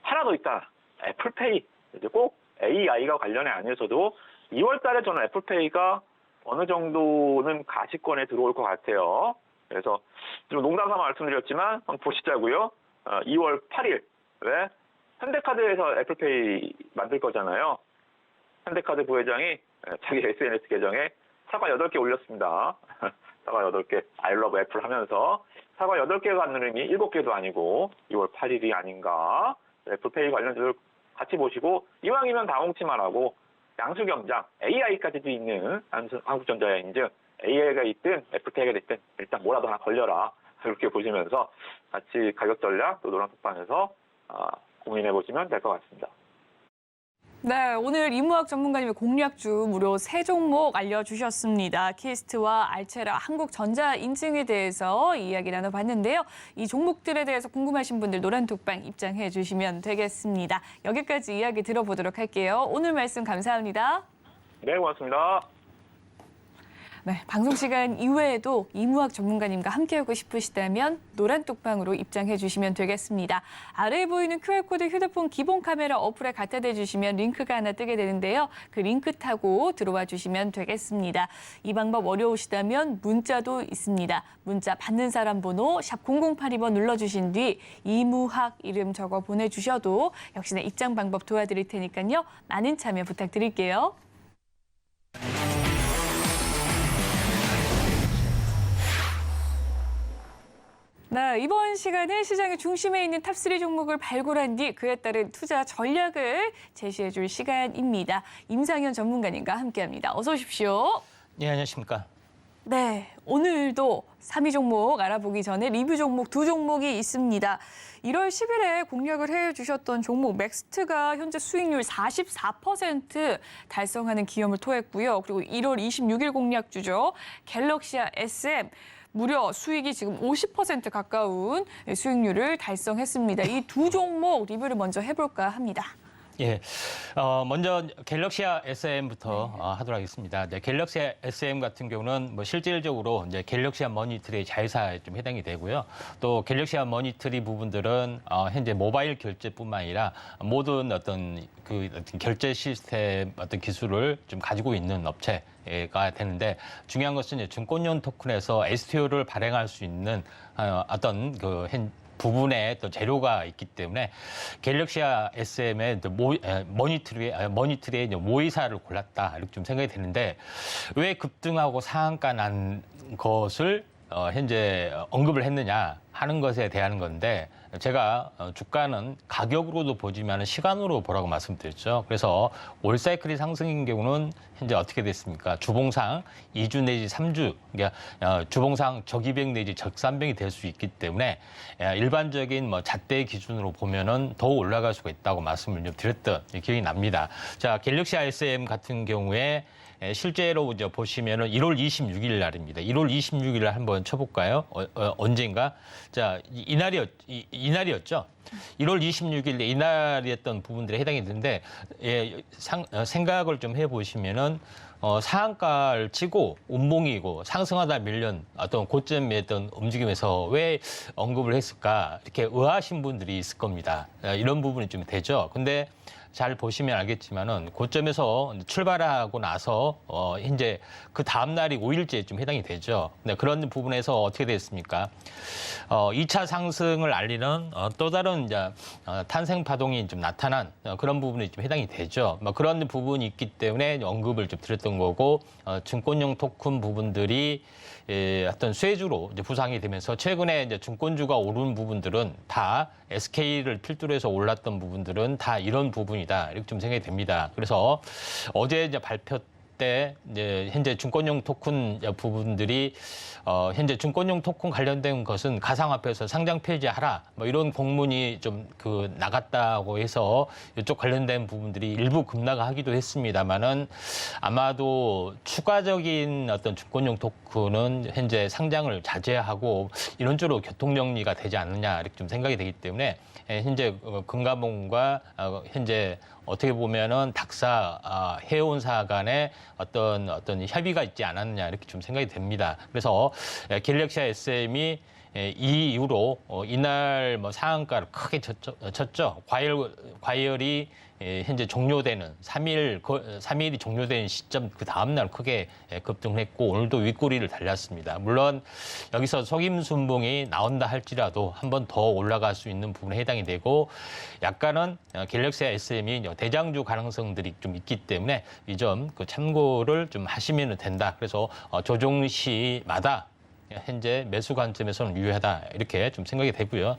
하나 더 있다. 애플페이. 이제 꼭 AI가 관련이 아니어서도 2월 달에 저는 애플페이가 어느 정도는 가시권에 들어올 것 같아요. 그래서 좀 농담삼아 말씀드렸지만 한번 보시자고요. 2월 8일. 왜? 현대카드에서 애플페이 만들 거잖아요. 현대카드 부회장이 자기 SNS 계정에 사과 8개 올렸습니다. 사과 8개 I love 애플 하면서 사과 8개가 안 누름이 7개도 아니고 2월 8일이 아닌가. FPA 관련주들 같이 보시고 이왕이면 다홍치만 하고 양수겸장 AI까지도 있는 한국전자야 인증 AI가 있든 FTA가 됐든 일단 뭐라도 하나 걸려라. 이렇게 보시면서 같이 가격 전략 또 노란톡방에서 고민해 보시면 될 것 같습니다. 네, 오늘 이무학 전문가님의 공략주 무려 3종목 알려주셨습니다. 키스트와 알체라, 한국전자 인증에 대해서 이야기 나눠봤는데요. 이 종목들에 대해서 궁금하신 분들 노란톡방 입장해 주시면 되겠습니다. 여기까지 이야기 들어보도록 할게요. 오늘 말씀 감사합니다. 네, 고맙습니다. 네, 방송 시간 이외에도 이무학 전문가님과 함께하고 싶으시다면 노란톡방으로 입장해 주시면 되겠습니다. 아래에 보이는 QR코드 휴대폰 기본 카메라 어플에 갖다 대주시면 링크가 하나 뜨게 되는데요. 그 링크 타고 들어와 주시면 되겠습니다. 이 방법 어려우시다면 문자도 있습니다. 문자 받는 사람 번호 샵 0082번 눌러주신 뒤 이무학 이름 적어 보내주셔도 역시나 입장 방법 도와드릴 테니까요. 많은 참여 부탁드릴게요. 네, 이번 시간은 시장의 중심에 있는 탑3 종목을 발굴한 뒤 그에 따른 투자 전략을 제시해 줄 시간입니다. 임상현 전문가님과 함께합니다. 어서 오십시오. 네, 안녕하십니까. 네, 오늘도 3위 종목 알아보기 전에 리뷰 종목 2종목이 있습니다. 1월 10일에 공략을 해주셨던 종목 맥스트가 현재 수익률 44% 달성하는 기염을 토했고요. 그리고 1월 26일 공략주죠. 갤럭시아 SM. 무려 수익이 지금 50% 가까운 수익률을 달성했습니다. 이 2 종목 리뷰를 먼저 해볼까 합니다. 예, 먼저 갤럭시아 SM부터 하도록 하겠습니다. 이제 갤럭시아 SM 같은 경우는 뭐 실질적으로 이제 갤럭시아 머니트리 자회사에 좀 해당이 되고요. 또 갤럭시아 머니트리 부분들은 현재 모바일 결제뿐만 아니라 모든 어떤 결제 시스템 어떤 기술을 좀 가지고 있는 업체가 되는데 중요한 것은 이제 증권용 토큰에서 STO를 발행할 수 있는 어떤 부분에 또 재료가 있기 때문에 갤럭시아 SM의 머니트리의 모의사를 골랐다 이렇게 좀 생각이 되는데 왜 급등하고 상한가 난 것을 현재 언급을 했느냐 하는 것에 대한 건데 제가 주가는 가격으로도 보지만 시간으로 보라고 말씀드렸죠. 그래서 올 사이클이 상승인 경우는 현재 어떻게 됐습니까? 주봉상 2주 내지 3주, 그러니까 주봉상 적이병 내지 적산병이 될 수 있기 때문에 일반적인 잣대 기준으로 보면은 더 올라갈 수가 있다고 말씀을 좀 드렸던 기억이 납니다. 자, 갤럭시아 SM 같은 경우에 실제로 이제 보시면은 1월 26일 날입니다. 1월 26일 날 한번 쳐볼까요? 언젠가? 자, 이날이었죠. 1월 26일 이날이었던 부분들에 해당이 되는데 생각을 좀 해보시면은 상한가를 치고 운봉이고 상승하다 밀린 어떤 고점의 어떤 움직임에서 왜 언급을 했을까 이렇게 의아하신 분들이 있을 겁니다. 이런 부분이 좀 되죠. 근데 잘 보시면 알겠지만은 고점에서 출발하고 나서 현재 그 다음 날이 5일째 좀 해당이 되죠. 네, 그런 부분에서 어떻게 됐습니까? 2차 상승을 알리는 또 다른 이제 탄생 파동이 좀 나타난 그런 부분이 좀 해당이 되죠. 그런 부분이 있기 때문에 언급을 좀 드렸던 거고 증권용 토큰 부분들이 어떤 쇠주로 이제 부상이 되면서 최근에 이제 증권주가 오른 부분들은 다 SK를 필두로 해서 올랐던 부분들은 다 이런 부분이다 이렇게 좀 생각이 됩니다. 그래서 어제 이제 발표 때 이제 현재 증권용 토큰 부분들이 현재 증권용 토큰 관련된 것은 가상화폐에서 상장 폐지하라 이런 공문이 좀 나갔다고 해서 이쪽 관련된 부분들이 일부 급락하기도 했습니다만은 아마도 추가적인 어떤 증권용 토큰은 현재 상장을 자제하고 이런 쪽으로 교통 정리가 되지 않느냐 이렇게 좀 생각이 되기 때문에 현재 금감원과 현재 어떻게 보면은 닥사 해운사 간의 어떤 협의가 있지 않았느냐 이렇게 좀 생각이 됩니다. 그래서 갤럭시아 SM이 이 이후로 이날 상한가를 크게 쳤죠. 과열이 현재 종료되는 3일이 종료된 시점 그 다음 날 크게 급등했고 오늘도 윗꼬리를 달렸습니다. 물론 여기서 속임순봉이 나온다 할지라도 한 번 더 올라갈 수 있는 부분에 해당이 되고 약간은 갤럭시아 SM이 대장주 가능성들이 좀 있기 때문에 이 점 참고를 좀 하시면 된다. 그래서 조정 시마다 현재 매수 관점에서는 유효하다 이렇게 좀 생각이 되고요.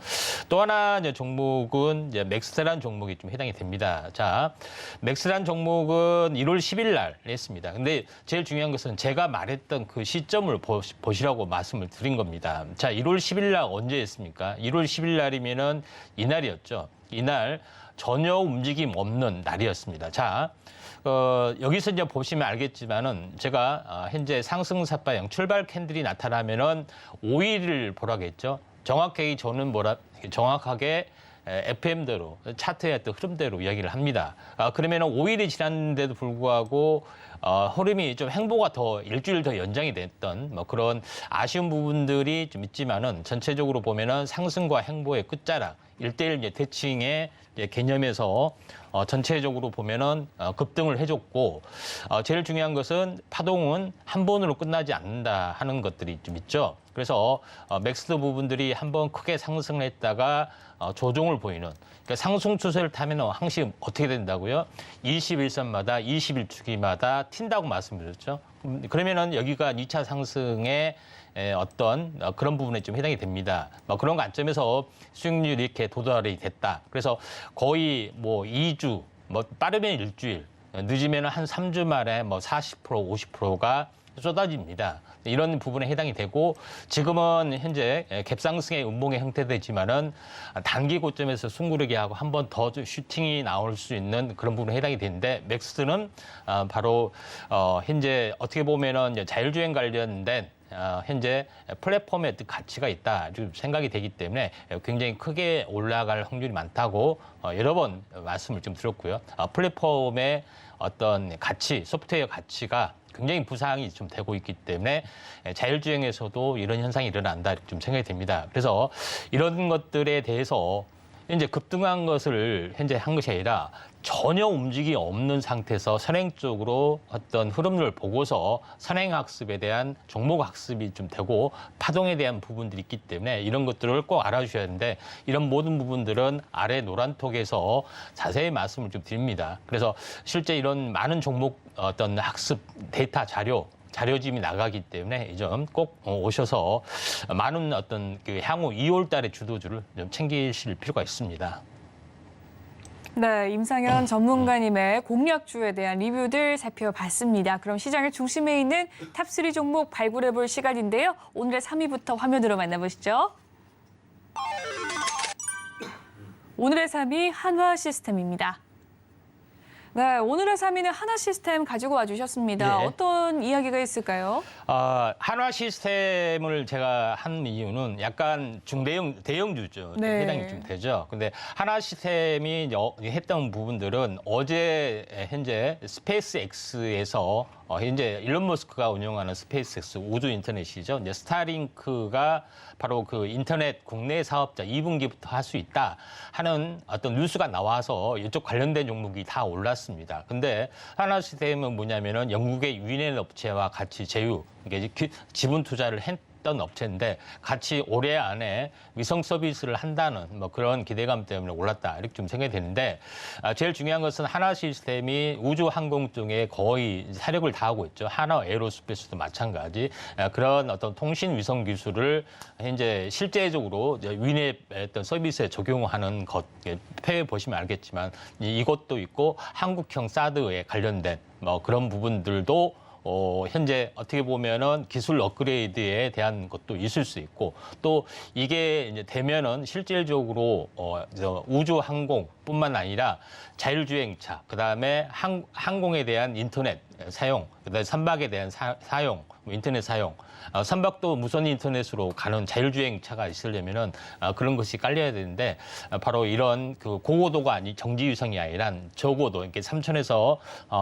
또 하나 이제 종목은 이제 맥스라는 종목이 좀 해당이 됩니다. 자, 맥스라는 종목은 1월 10일 날 했습니다. 근데 제일 중요한 것은 제가 말했던 그 시점을 보시라고 말씀을 드린 겁니다. 자, 1월 10일 날 언제 했습니까? 1월 10일 날이면은 이날이었죠. 이날 전혀 움직임 없는 날이었습니다. 자, 여기서 이제 보시면 알겠지만은 제가 현재 상승사파형 출발 캔들이 나타나면은 5일을 보라겠죠. 정확하게 저는 정확하게 FM대로 차트의 어떤 흐름대로 이야기를 합니다. 그러면은 5일이 지났는데도 불구하고 흐름이 좀 행보가 더 일주일 더 연장이 됐던 뭐 그런 아쉬운 부분들이 좀 있지만은 전체적으로 보면은 상승과 행보의 끝자락 1대1 이제 대칭의 개념에서 전체적으로 보면은 급등을 해줬고 제일 중요한 것은 파동은 한 번으로 끝나지 않는다 하는 것들이 좀 있죠. 그래서 맥스 부분들이 한번 크게 상승을 했다가 조정을 보이는 그러니까 상승 추세를 타면 항상 어떻게 된다고요? 21선마다 21주기마다 튄다고 말씀드렸죠. 그러면은 여기가 2차 상승의 어떤 그런 부분에 좀 해당이 됩니다. 그런 관점에서 수익률이 이렇게 도달이 됐다. 그래서 거의 뭐 2주, 뭐 빠르면 일주일, 늦으면 한 3주 만에 뭐 40%, 50%가 쏟아집니다. 이런 부분에 해당이 되고 지금은 현재 갭상승의 음봉의 형태되지만은 단기 고점에서 숨고르기 하고 한 번 더 슈팅이 나올 수 있는 그런 부분에 해당이 되는데 맥스는 바로 현재 어떻게 보면은 자율주행 관련된 현재 플랫폼의 가치가 있다 생각이 되기 때문에 굉장히 크게 올라갈 확률이 많다고 여러 번 말씀을 좀 드렸고요. 플랫폼의 어떤 가치, 소프트웨어 가치가 굉장히 부상이 좀 되고 있기 때문에 자율주행에서도 이런 현상이 일어난다 좀 생각이 됩니다. 그래서 이런 것들에 대해서 이제 급등한 것을 현재 한 것이 아니라 전혀 움직임이 없는 상태에서 선행 쪽으로 어떤 흐름을 보고서 선행 학습에 대한 종목 학습이 좀 되고 파동에 대한 부분들이 있기 때문에 이런 것들을 꼭 알아주셔야 하는데 이런 모든 부분들은 아래 노란톡에서 자세히 말씀을 좀 드립니다. 그래서 실제 이런 많은 종목 어떤 학습 데이터 자료집이 나가기 때문에 이 점 꼭 오셔서 많은 어떤 그 향후 2월 달의 주도주를 좀 챙기실 필요가 있습니다. 네, 임상현 전문가님의 공략주에 대한 리뷰들 살펴봤습니다. 그럼 시장의 중심에 있는 탑3 종목 발굴해볼 시간인데요. 오늘의 3위부터 화면으로 만나보시죠. 오늘의 3위 한화시스템입니다. 네, 오늘의 3위는 하나시스템 가지고 와주셨습니다. 네. 어떤 이야기가 있을까요? 한화 시스템을 제가 한 이유는 약간 대형주죠. 네. 해당이 좀 되죠. 근데 한화 시스템이 했던 부분들은 어제 현재 스페이스 X에서 현재 일론 머스크가 운영하는 스페이스 X 우주 인터넷이죠. 이제 스타링크가 바로 그 인터넷 국내 사업자 2분기부터 할 수 있다 하는 어떤 뉴스가 나와서 이쪽 관련된 종목이 다 올랐습니다. 근데 한화 시스템은 뭐냐면은 영국의 위넷 업체와 같이 제휴, 그러니까 지분 투자를 했던 업체인데 같이 올해 안에 위성 서비스를 한다는 뭐 그런 기대감 때문에 올랐다 이렇게 좀 생각이 되는데 제일 중요한 것은 한화 시스템이 우주 항공 쪽에 거의 사력을 다하고 있죠. 한화 에어로스페이스도 마찬가지 그런 어떤 통신 위성 기술을 현재 실제적으로 위넷 어떤 서비스에 적용하는 것 폐에 보시면 알겠지만 이것도 있고 한국형 사드에 관련된 뭐 그런 부분들도 현재 어떻게 보면은 기술 업그레이드에 대한 것도 있을 수 있고 또 이게 이제 되면은 실질적으로 우주 항공뿐만 아니라 자율주행차, 그다음에 항공에 대한 인터넷 사용, 그다음에 선박에 대한 사용, 인터넷 사용, 선박도 무선 인터넷으로 가는 자율주행차가 있으려면은 그런 것이 깔려야 되는데 바로 이런 그 고고도가 아닌 정지위성이 아니라 저고도, 이렇게 3,000에서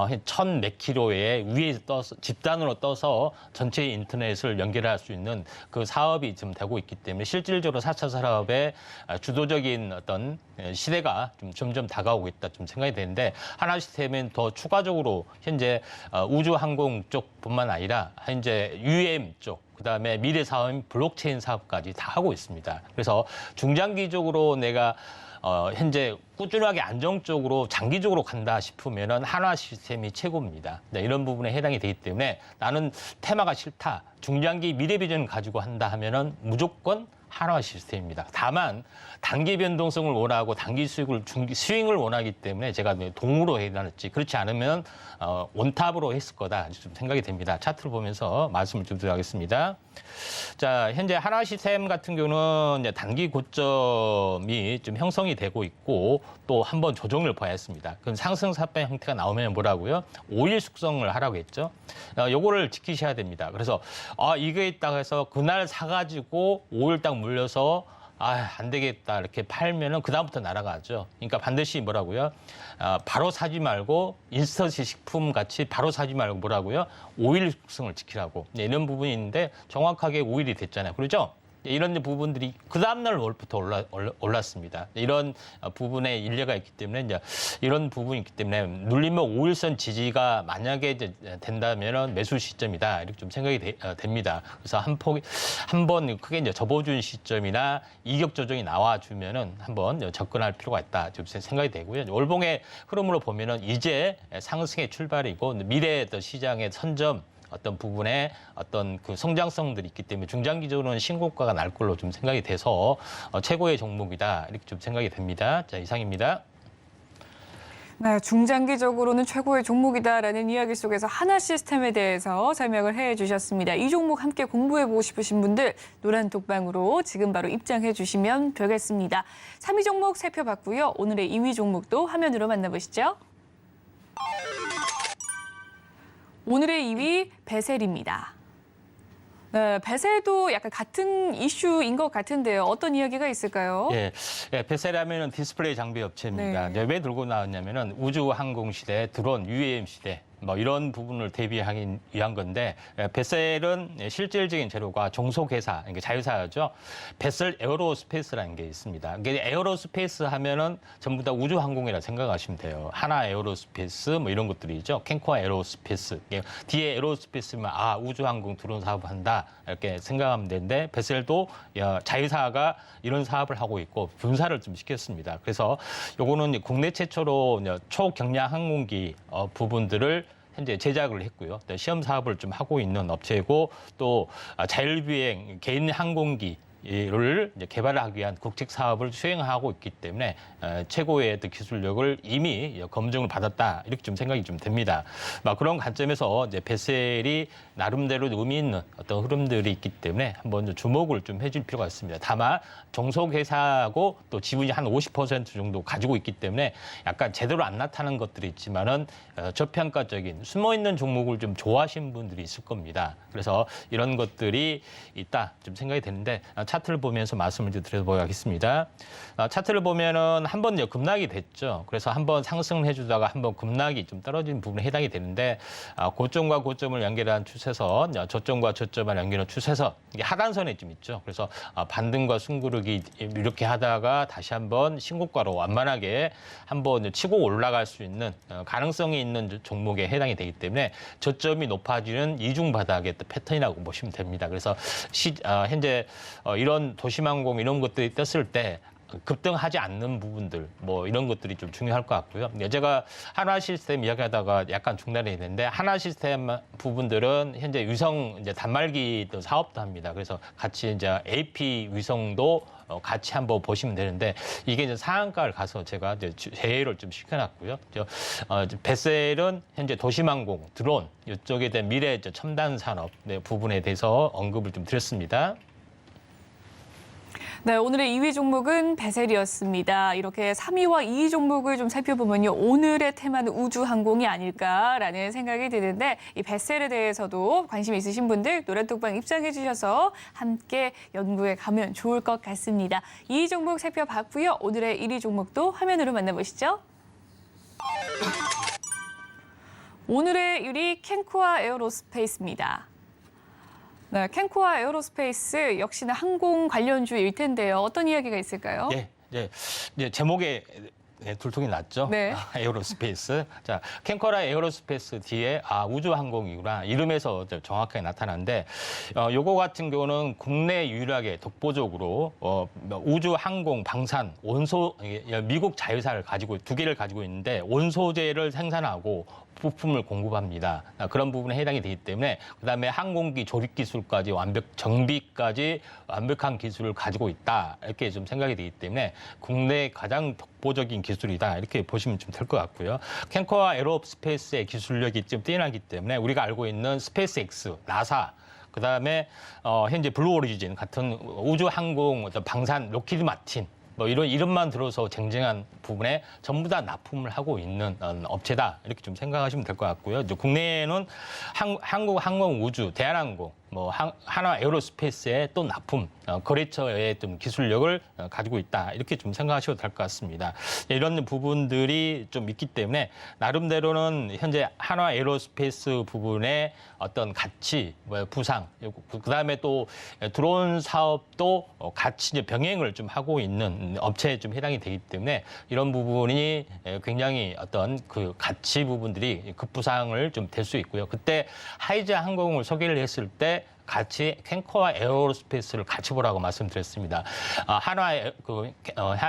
1,000 몇 킬로에 위에서 떠서 집단으로 떠서 전체 인터넷을 연결할 수 있는 그 사업이 지금 되고 있기 때문에 실질적으로 4차 산업의 주도적인 어떤 시대가 좀 점점 다가오고 있다 좀 생각이 되는데 한화 시스템은 더 추가적으로 현재 우주 항공 쪽뿐만 아니라 현재 현재 UAM 쪽, 그다음에 미래 사업인 블록체인 사업까지 다 하고 있습니다. 그래서 중장기적으로 내가 현재 꾸준하게 안정적으로 장기적으로 간다 싶으면은 한화 시스템이 최고입니다. 네, 이런 부분에 해당이 되기 때문에 나는 테마가 싫다, 중장기 미래 비전 가지고 한다 하면은 무조건 한화 시스템입니다. 다만 단기 변동성을 원하고 단기 수익을 스윙을 원하기 때문에 제가 동으로 해놨지, 그렇지 않으면 원탑으로 했을 거다 좀 생각이 됩니다. 차트를 보면서 말씀을 좀 드리겠습니다. 자, 현재 한화 시스템 같은 경우는 이제 단기 고점이 좀 형성이 되고 있고 또 한번 조정을 봐야 했습니다. 그럼 상승 사변 형태가 나오면 뭐라고요? 5일 숙성을 하라고 했죠. 요거를 지키셔야 됩니다. 그래서 이게 있다고 해서 그날 사가지고 5일 딱 물려서 안 되겠다 이렇게 팔면은 그다음부터 날아가죠. 그러니까 반드시 뭐라고요? 바로 사지 말고 인스턴트 식품 같이 바로 사지 말고 뭐라고요? 5일 숙성을 지키라고. 이런 부분이 있는데 정확하게 5일이 됐잖아요. 그렇죠? 이런 부분들이 그 다음날 월부터 올랐습니다. 이런 부분에 일례가 있기 때문에 이제 이런 부분이 있기 때문에 눌리면 5일선 지지가 만약에 이제 된다면은 매수 시점이다 이렇게 좀 생각이 됩니다. 그래서 한번 크게 이제 접어준 시점이나 이격 조정이 나와주면은 한번 접근할 필요가 있다 좀 생각이 되고요. 월봉의 흐름으로 보면은 이제 상승의 출발이고 미래 시장의 선점 어떤 부분에 어떤 그 성장성들이 있기 때문에 중장기적으로는 신고가가 날 걸로 좀 생각이 돼서 최고의 종목이다 이렇게 좀 생각이 됩니다. 자, 이상입니다. 네, 중장기적으로는 최고의 종목이다라는 이야기 속에서 한화 시스템에 대해서 설명을 해주셨습니다. 이 종목 함께 공부해보고 싶으신 분들 노란 톡방으로 지금 바로 입장해 주시면 되겠습니다. 3위 종목 살펴봤고요. 오늘의 2위 종목도 화면으로 만나보시죠. 오늘의 2위 베셀입니다. 네, 베셀도 약간 같은 이슈인 것 같은데요. 어떤 이야기가 있을까요? 예, 베셀하면은 디스플레이 장비 업체입니다. 네. 왜 들고 나왔냐면은 우주 항공 시대, 드론, UAM 시대 뭐 이런 부분을 대비하기 위한 건데 베셀은 실질적인 재료가 종속회사, 그러니까 자회사죠. 베셀 에어로스페이스라는 게 있습니다. 이게 에어로스페이스 하면은 전부 다 우주 항공이라 생각하시면 돼요. 하나 에어로스페이스 뭐 이런 것들이죠. 캔코아 에어로스페이스. 뒤에 에어로스페이스면 우주 항공 드론 사업을 한다 이렇게 생각하면 되는데 베셀도 자회사가 이런 사업을 하고 있고 분사를 좀 시켰습니다. 그래서 요거는 국내 최초로 초경량 항공기 부분들을 현재 제작을 했고요. 시험 사업을 좀 하고 있는 업체이고 또 자율비행 개인 항공기를 이제 개발하기 위한 국책 사업을 수행하고 있기 때문에 최고의 기술력을 이미 검증을 받았다 이렇게 좀 생각이 좀 됩니다. 그런 관점에서 이제 베셀이 나름대로 의미 있는 어떤 흐름들이 있기 때문에 한번 주목을 좀 해줄 필요가 있습니다. 다만 종속회사하고 또 지분이 한 50% 정도 가지고 있기 때문에 약간 제대로 안 나타나는 것들이 있지만은 저평가적인 숨어 있는 종목을 좀 좋아하시는 분들이 있을 겁니다. 그래서 이런 것들이 있다 좀 생각이 되는데 차트를 보면서 말씀을 좀 드려보도록 하겠습니다. 차트를 보면은 한번 급락이 됐죠. 그래서 한번 상승을 해주다가 한번 급락이 좀 떨어진 부분에 해당이 되는데 고점과 고점을 연결한 추세선, 저점과 저점을 연결한 추세선 이게 하단선에 좀 있죠. 그래서 반등과 숨구르기 이렇게 하다가 다시 한번 신고가로 완만하게 한번 치고 올라갈 수 있는 가능성이 있는 종목에 해당이 되기 때문에 저점이 높아지는 이중 바닥의 패턴이라고 보시면 됩니다. 그래서 현재 이런 도심항공 이런 것들이 떴을 때 급등하지 않는 부분들 뭐 이런 것들이 좀 중요할 것 같고요. 제가 한화 시스템 이야기하다가 약간 중단이 됐는데 한화 시스템 부분들은 현재 위성 이제 단말기 사업도 합니다. 그래서 같이 이제 AP 위성도 같이 한번 보시면 되는데 이게 이제 상한가를 가서 제가 이제 제외를 좀 시켜놨고요. 베셀은 현재 도심항공, 드론 이쪽에 대한 미래 첨단 산업 부분에 대해서 언급을 좀 드렸습니다. 네, 오늘의 2위 종목은 베셀이었습니다. 이렇게 3위와 2위 종목을 좀 살펴보면요. 오늘의 테마는 우주항공이 아닐까라는 생각이 드는데 이 베셀에 대해서도 관심 있으신 분들 노란톡방 입장해 주셔서 함께 연구해 가면 좋을 것 같습니다. 2위 종목 살펴봤고요. 오늘의 1위 종목도 화면으로 만나보시죠. 오늘의 1위 캔코아 에어로스페이스입니다. 네, 캔코아 에어로스페이스 역시나 항공 관련주일 텐데요. 어떤 이야기가 있을까요? 제목에 네, 둘통이 났죠. 네. 에어로스페이스. 자, 캔커라 에어로스페이스 뒤에 우주항공이구나. 이름에서 정확하게 나타나는데 요거 같은 경우는 국내 유일하게 독보적으로 우주항공 방산 원소 미국 자회사를 가지고 두 개를 가지고 있는데 원소재를 생산하고 부품을 공급합니다. 그런 부분에 해당이 되기 때문에 그다음에 항공기 조립 기술까지 정비까지 완벽한 기술을 가지고 있다. 이렇게 좀 생각이 되기 때문에 국내 가장 독보적인 기술이다. 이렇게 보시면 좀 될 것 같고요. 캔커와 에어로스페이스의 기술력이 좀 뛰어나기 때문에 우리가 알고 있는 스페이스X, 나사, 그다음에 현재 블루 오리진 같은 우주 항공 어떤 방산 로키드 마틴 뭐 이런 이름만 들어서 쟁쟁한 부분에 전부 다 납품을 하고 있는 업체다 이렇게 좀 생각하시면 될 것 같고요. 이제 국내에는 한국항공우주, 대한항공, 뭐 하나 에어로스페이스의 또 납품 거래처의 좀 기술력을 가지고 있다 이렇게 좀 생각하셔도 될 것 같습니다. 이런 부분들이 좀 있기 때문에 나름대로는 현재 한화 에어로스페이스 부분의 어떤 가치, 부상, 그다음에 또 드론 사업도 같이 이제 병행을 좀 하고 있는 업체에 좀 해당이 되기 때문에 이런 부분이 굉장히 어떤 그 가치 부분들이 급부상을 좀 될 수 있고요. 그때 하이즈 항공을 소개를 했을 때 같이 캔커와 에어로스페이스를 같이 보라고 말씀드렸습니다.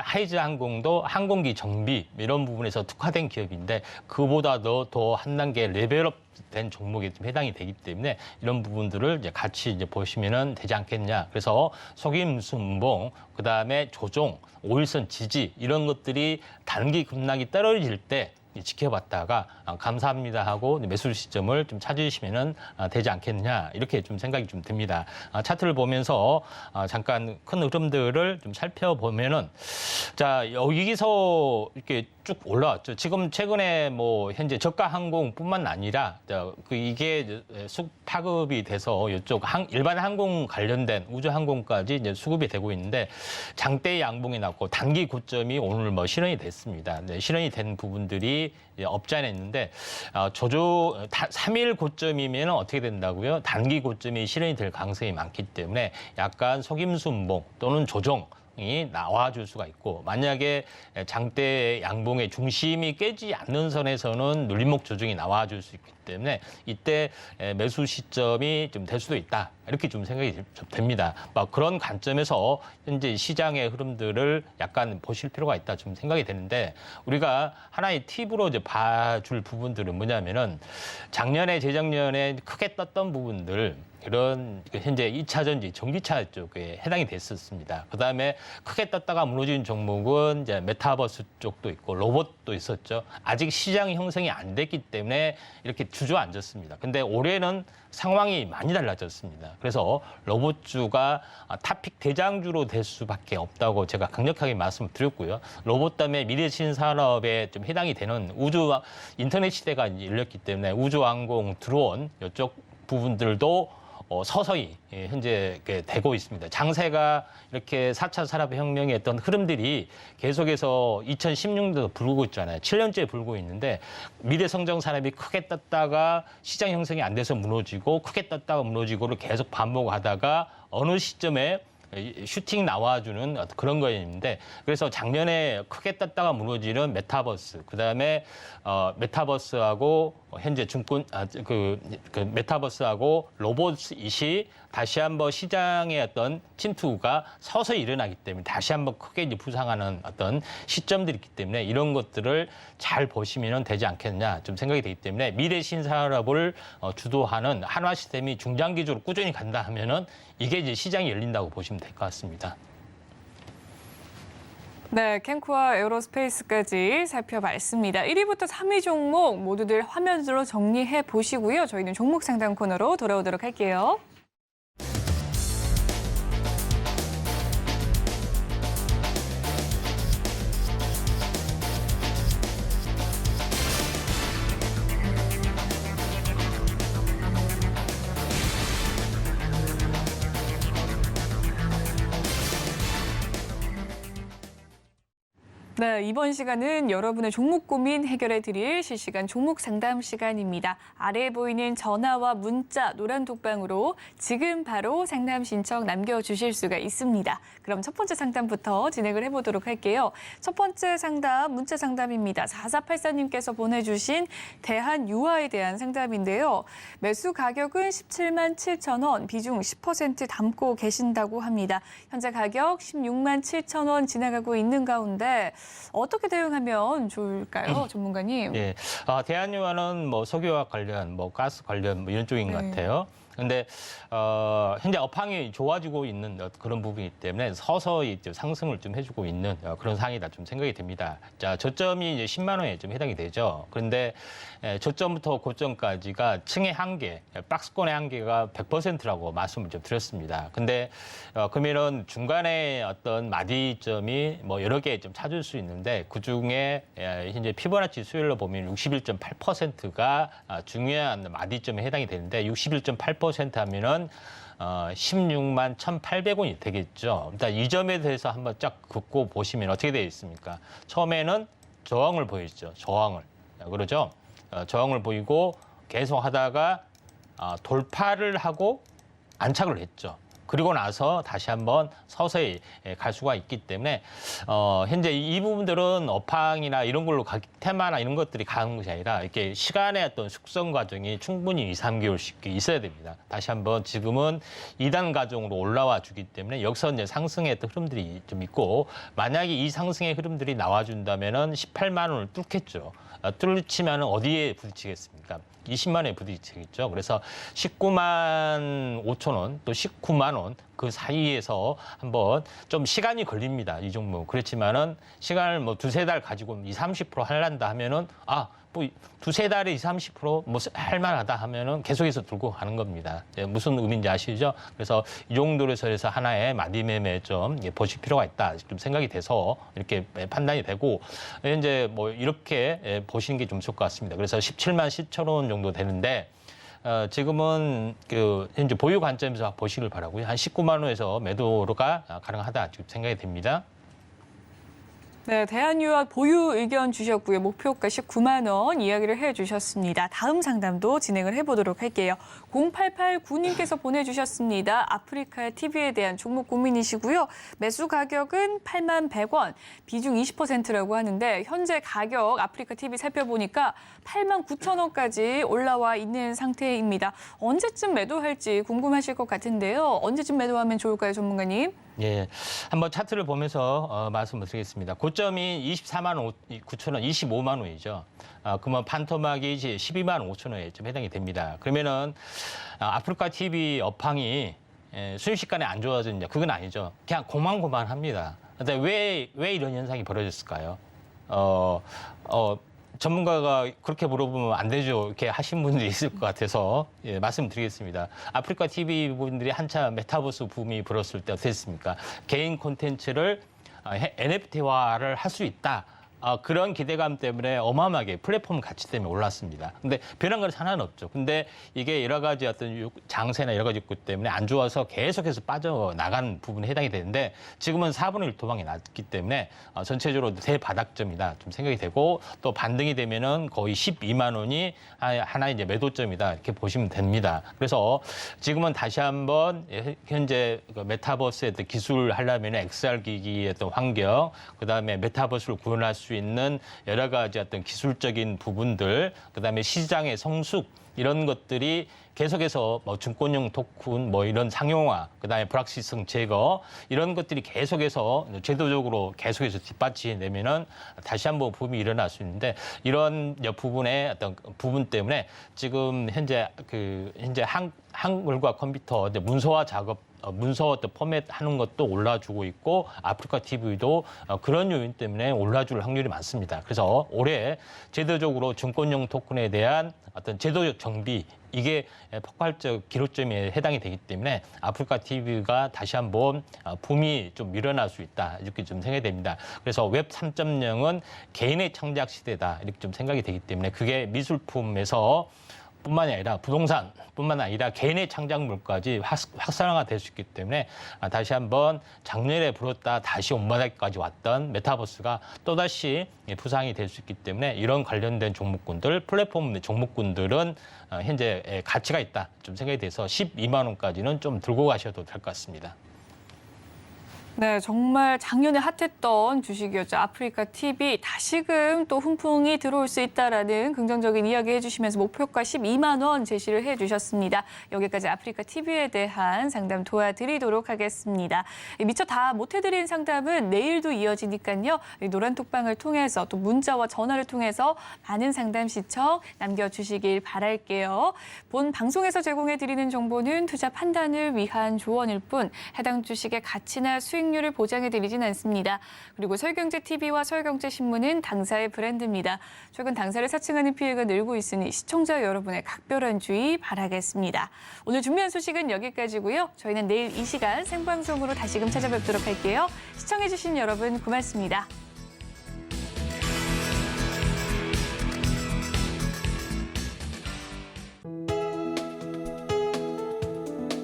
하이즈 항공도 항공기 정비 이런 부분에서 특화된 기업인데 그보다도 더 한 단계 레벨업 된 종목에 좀 해당이 되기 때문에 이런 부분들을 이제 같이 이제 보시면은 되지 않겠냐. 그래서 속임수봉, 그다음에 조종, 오일선 지지 이런 것들이 단기 급락이 떨어질 때 지켜봤다가 감사합니다 하고 매수 시점을 좀 찾으시면은 되지 않겠냐 이렇게 좀 생각이 좀 듭니다. 차트를 보면서 잠깐 큰 흐름들을 좀 살펴보면은 자 여기서 이렇게 쭉 올라왔죠. 지금 최근에 뭐 현재 저가 항공뿐만 아니라 이게 파급이 돼서 이쪽 일반 항공 관련된 우주 항공까지 이제 수급이 되고 있는데 장대 양봉이 났고 단기 고점이 오늘 뭐 실현이 됐습니다. 네, 실현이 된 부분들이 없지 않아 있는데 3일 고점이면 어떻게 된다고요? 단기 고점이 실현이 될 가능성이 많기 때문에 약간 속임수봉 또는 조정 이 나와줄 수가 있고 만약에 장대 양봉의 중심이 깨지 않는 선에서는 눌림목 조정이 나와줄 수 있기 때문에 이때 매수 시점이 좀 될 수도 있다 이렇게 좀 생각이 좀 됩니다. 그런 관점에서 현재 시장의 흐름들을 약간 보실 필요가 있다 좀 생각이 되는데 우리가 하나의 팁으로 이제 봐줄 부분들은 뭐냐면은 작년에 재작년에 크게 떴던 부분들 이런 현재 2차 전지, 전기차 쪽에 해당이 됐었습니다. 그다음에 크게 떴다가 무너진 종목은 이제 메타버스 쪽도 있고 로봇도 있었죠. 아직 시장 형성이 안 됐기 때문에 이렇게 주저앉았습니다. 근데 올해는 상황이 많이 달라졌습니다. 그래서 로봇주가 탑픽 대장주로 될 수밖에 없다고 제가 강력하게 말씀드렸고요. 로봇 다음에 미래 신산업에 좀 해당이 되는 우주 인터넷 시대가 이제 열렸기 때문에 우주항공, 드론 이쪽 부분들도 서서히 현재 되고 있습니다. 장세가 이렇게 4차 산업혁명의 어떤 흐름들이 계속해서 2016년도 불고 있잖아요. 7년째 불고 있는데 미래성장 산업이 크게 떴다가 시장 형성이 안 돼서 무너지고 크게 떴다가 무너지고를 계속 반복하다가 어느 시점에 슈팅 나와주는 그런 거였는데 그래서 작년에 크게 떴다가 무너지는 메타버스 그다음에 메타버스하고 현재 메타버스하고 로봇이 다시 한번 시장의 어떤 침투가 서서히 일어나기 때문에 다시 한번 크게 이제 부상하는 어떤 시점들이 있기 때문에 이런 것들을 잘 보시면 되지 않겠냐 좀 생각이 되기 때문에 미래 신산업을 주도하는 한화 시스템이 중장기적으로 꾸준히 간다 하면은 이게 이제 시장이 열린다고 보시면 될 것 같습니다. 네, 캔커와 에어로스페이스까지 살펴봤습니다. 1위부터 3위 종목 모두들 화면으로 정리해 보시고요. 저희는 종목 상담 코너로 돌아오도록 할게요. 네, 이번 시간은 여러분의 종목 고민 해결해 드릴 실시간 종목 상담 시간입니다. 아래에 보이는 전화와 문자, 노란 톡방으로 지금 바로 상담 신청 남겨주실 수가 있습니다. 그럼 첫 번째 상담부터 진행을 해보도록 할게요. 첫 번째 상담, 문자 상담입니다. 4484님께서 보내주신 대한유화에 대한 상담인데요. 매수 가격은 17만 7천 원, 비중 10% 담고 계신다고 합니다. 현재 가격 16만 7천 원 지나가고 있는 가운데 어떻게 대응하면 좋을까요, 전문가님? 예, 대한유화는 뭐 석유와 관련, 뭐 가스 관련 뭐 이런 쪽인 것 네. 같아요. 근데 현재 업황이 좋아지고 있는 그런 부분이기 때문에 서서히 좀 상승을 좀 해주고 있는 그런 상황이다 좀 생각이 됩니다. 자, 저점이 이제 10만 원에 좀 해당이 되죠. 그런데 저점부터 고점까지가 층의 한계, 박스권의 한계가 100%라고 말씀을 좀 드렸습니다. 근데 그러면은 중간에 어떤 마디점이 뭐 여러 개 좀 찾을 수 있는데 그 중에 현재 피보나치 수율로 보면 61.8%가 중요한 마디점에 해당이 되는데 61.8% 하면은 16만 1,800원이 되겠죠. 일단 이 점에 대해서 한번 쫙 긋고 보시면 어떻게 되어 있습니까? 처음에는 저항을 보이죠. 저항을. 그러죠? 저항을 보이고 계속 하다가 돌파를 하고 안착을 했죠. 그리고 나서 다시 한번 서서히 갈 수가 있기 때문에 현재 이 부분들은 업황이나 이런 걸로 테마나 이런 것들이 가는 것이 아니라 이렇게 시간의 어떤 숙성 과정이 충분히 2, 3개월씩 있어야 됩니다. 다시 한번 지금은 2단 과정으로 올라와 주기 때문에 여기서 이제 상승의 어떤 흐름들이 좀 있고 만약에 이 상승의 흐름들이 나와준다면은 18만 원을 뚫겠죠. 뚫치면 어디에 부딪히겠습니까? 20만 원에 부딪히겠죠. 그래서 19만 5천 원, 또 19만 원 그 사이에서 한번 좀 시간이 걸립니다. 이 종목. 그렇지만은 시간을 뭐 두세 달 가지고 20, 30% 할란다 하면은 뭐 두세 달에 20, 30% 뭐 할만하다 하면은 계속해서 들고 가는 겁니다. 무슨 의미인지 아시죠? 그래서 이 정도로 해서 하나의 마디매매 좀 보실 필요가 있다. 좀 생각이 돼서 이렇게 판단이 되고 이제 뭐 이렇게 보시는 게 좀 좋을 것 같습니다. 그래서 17만 7천 원 정도 되는데 지금은 현재 보유 관점에서 보시길 바라고요. 한 19만 원에서 매도가 가능하다 지금 생각이 됩니다. 네, 대한유화 보유 의견 주셨고요. 목표가 19만 원 이야기를 해주셨습니다. 다음 상담도 진행을 해보도록 할게요. 0889님께서 보내주셨습니다. 아프리카 TV에 대한 종목 고민이시고요. 매수 가격은 8만 100원, 비중 20%라고 하는데 현재 가격 아프리카 TV 살펴보니까 8만 9천 원까지 올라와 있는 상태입니다. 언제쯤 매도할지 궁금하실 것 같은데요. 언제쯤 매도하면 좋을까요, 전문가님? 예, 한번 차트를 보면서 말씀을 드리겠습니다. 고점이 24만 9천 원, 25만 원이죠. 그러면 반토막이 이제 12만 5천 원에 좀 해당이 됩니다. 그러면은 아프리카 TV 업황이 순식간에 안 좋아지느냐? 그건 아니죠. 그냥 고만고만합니다. 근데 왜 이런 현상이 벌어졌을까요? 전문가가 그렇게 물어보면 안 되죠. 이렇게 하신 분들이 있을 것 같아서 말씀드리겠습니다. 아프리카 TV 분들이 한참 메타버스 붐이 불었을 때 어땠습니까? 개인 콘텐츠를 NFT화를 할 수 있다. 그런 기대감 때문에 어마어마하게 플랫폼 가치 때문에 올랐습니다. 근데 변한 건 하나는 없죠. 근데 이게 여러 가지 어떤 장세나 여러 가지 것 때문에 안 좋아서 계속해서 빠져나간 부분에 해당이 되는데 지금은 4분의 1 도망이 났기 때문에 전체적으로 대바닥점이다 좀 생각이 되고 또 반등이 되면은 거의 12만 원이 하나의 이제 매도점이다 이렇게 보시면 됩니다. 그래서 지금은 다시 한번 현재 메타버스의 기술 하려면 XR 기기의 어떤 환경, 그다음에 메타버스를 구현할 수 있는 여러 가지 어떤 기술적인 부분들, 그다음에 시장의 성숙 이런 것들이 계속해서 뭐 증권용 토큰 뭐 이런 상용화, 그다음에 불확실성 제거 이런 것들이 계속해서 제도적으로 계속해서 뒷받침이 되면은 다시 한번 붐이 일어날 수 있는데 이런 부분의 어떤 부분 때문에 지금 현재 한글과 컴퓨터 문서화 작업 문서 어떤 포맷 하는 것도 올라주고 있고 아프리카 TV도 그런 요인 때문에 올라줄 확률이 많습니다. 그래서 올해 제도적으로 증권용 토큰에 대한 어떤 제도적 정비 이게 폭발적 기로점에 해당이 되기 때문에 아프리카 TV가 다시 한번 붐이 좀 일어날 수 있다 이렇게 좀 생각이 됩니다. 그래서 웹 3.0은 개인의 창작 시대다 이렇게 좀 생각이 되기 때문에 그게 미술품에서 뿐만이 아니라 부동산뿐만 아니라 개인의 창작물까지 확산화가 될 수 있기 때문에 다시 한번 작년에 불었다 다시 온바닥까지 왔던 메타버스가 또다시 부상이 될 수 있기 때문에 이런 관련된 종목군들, 플랫폼 종목군들은 현재 가치가 있다 좀 생각이 돼서 12만 원까지는 좀 들고 가셔도 될 것 같습니다. 네, 정말 작년에 핫했던 주식이었죠. 아프리카 TV 다시금 또 훈풍이 들어올 수 있다라는 긍정적인 이야기 해주시면서 목표가 12만 원 제시를 해주셨습니다. 여기까지 아프리카 TV에 대한 상담 도와드리도록 하겠습니다. 미처 다 못해드린 상담은 내일도 이어지니까요. 노란톡방을 통해서 또 문자와 전화를 통해서 많은 상담 시청 남겨주시길 바랄게요. 본 방송에서 제공해드리는 정보는 투자 판단을 위한 조언일 뿐 해당 주식의 가치나 수익률을 보장해드리진 않습니다. 그리고 설경제TV와 설경제신문은 당사의 브랜드입니다. 최근 당사를 사칭하는 피해가 늘고 있으니 시청자 여러분의 각별한 주의 바라겠습니다. 오늘 준비한 소식은 여기까지고요. 저희는 내일 이 시간 생방송으로 다시금 찾아뵙도록 할게요. 시청해주신 여러분 고맙습니다.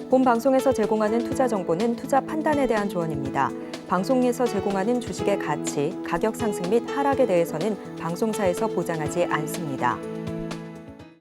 본 방송에서 제공하는 투자 정보는 투자 판단에 대한 조언입니다. 방송에서 제공하는 주식의 가치, 가격 상승 및 하락에 대해서는 방송사에서 보장하지 않습니다.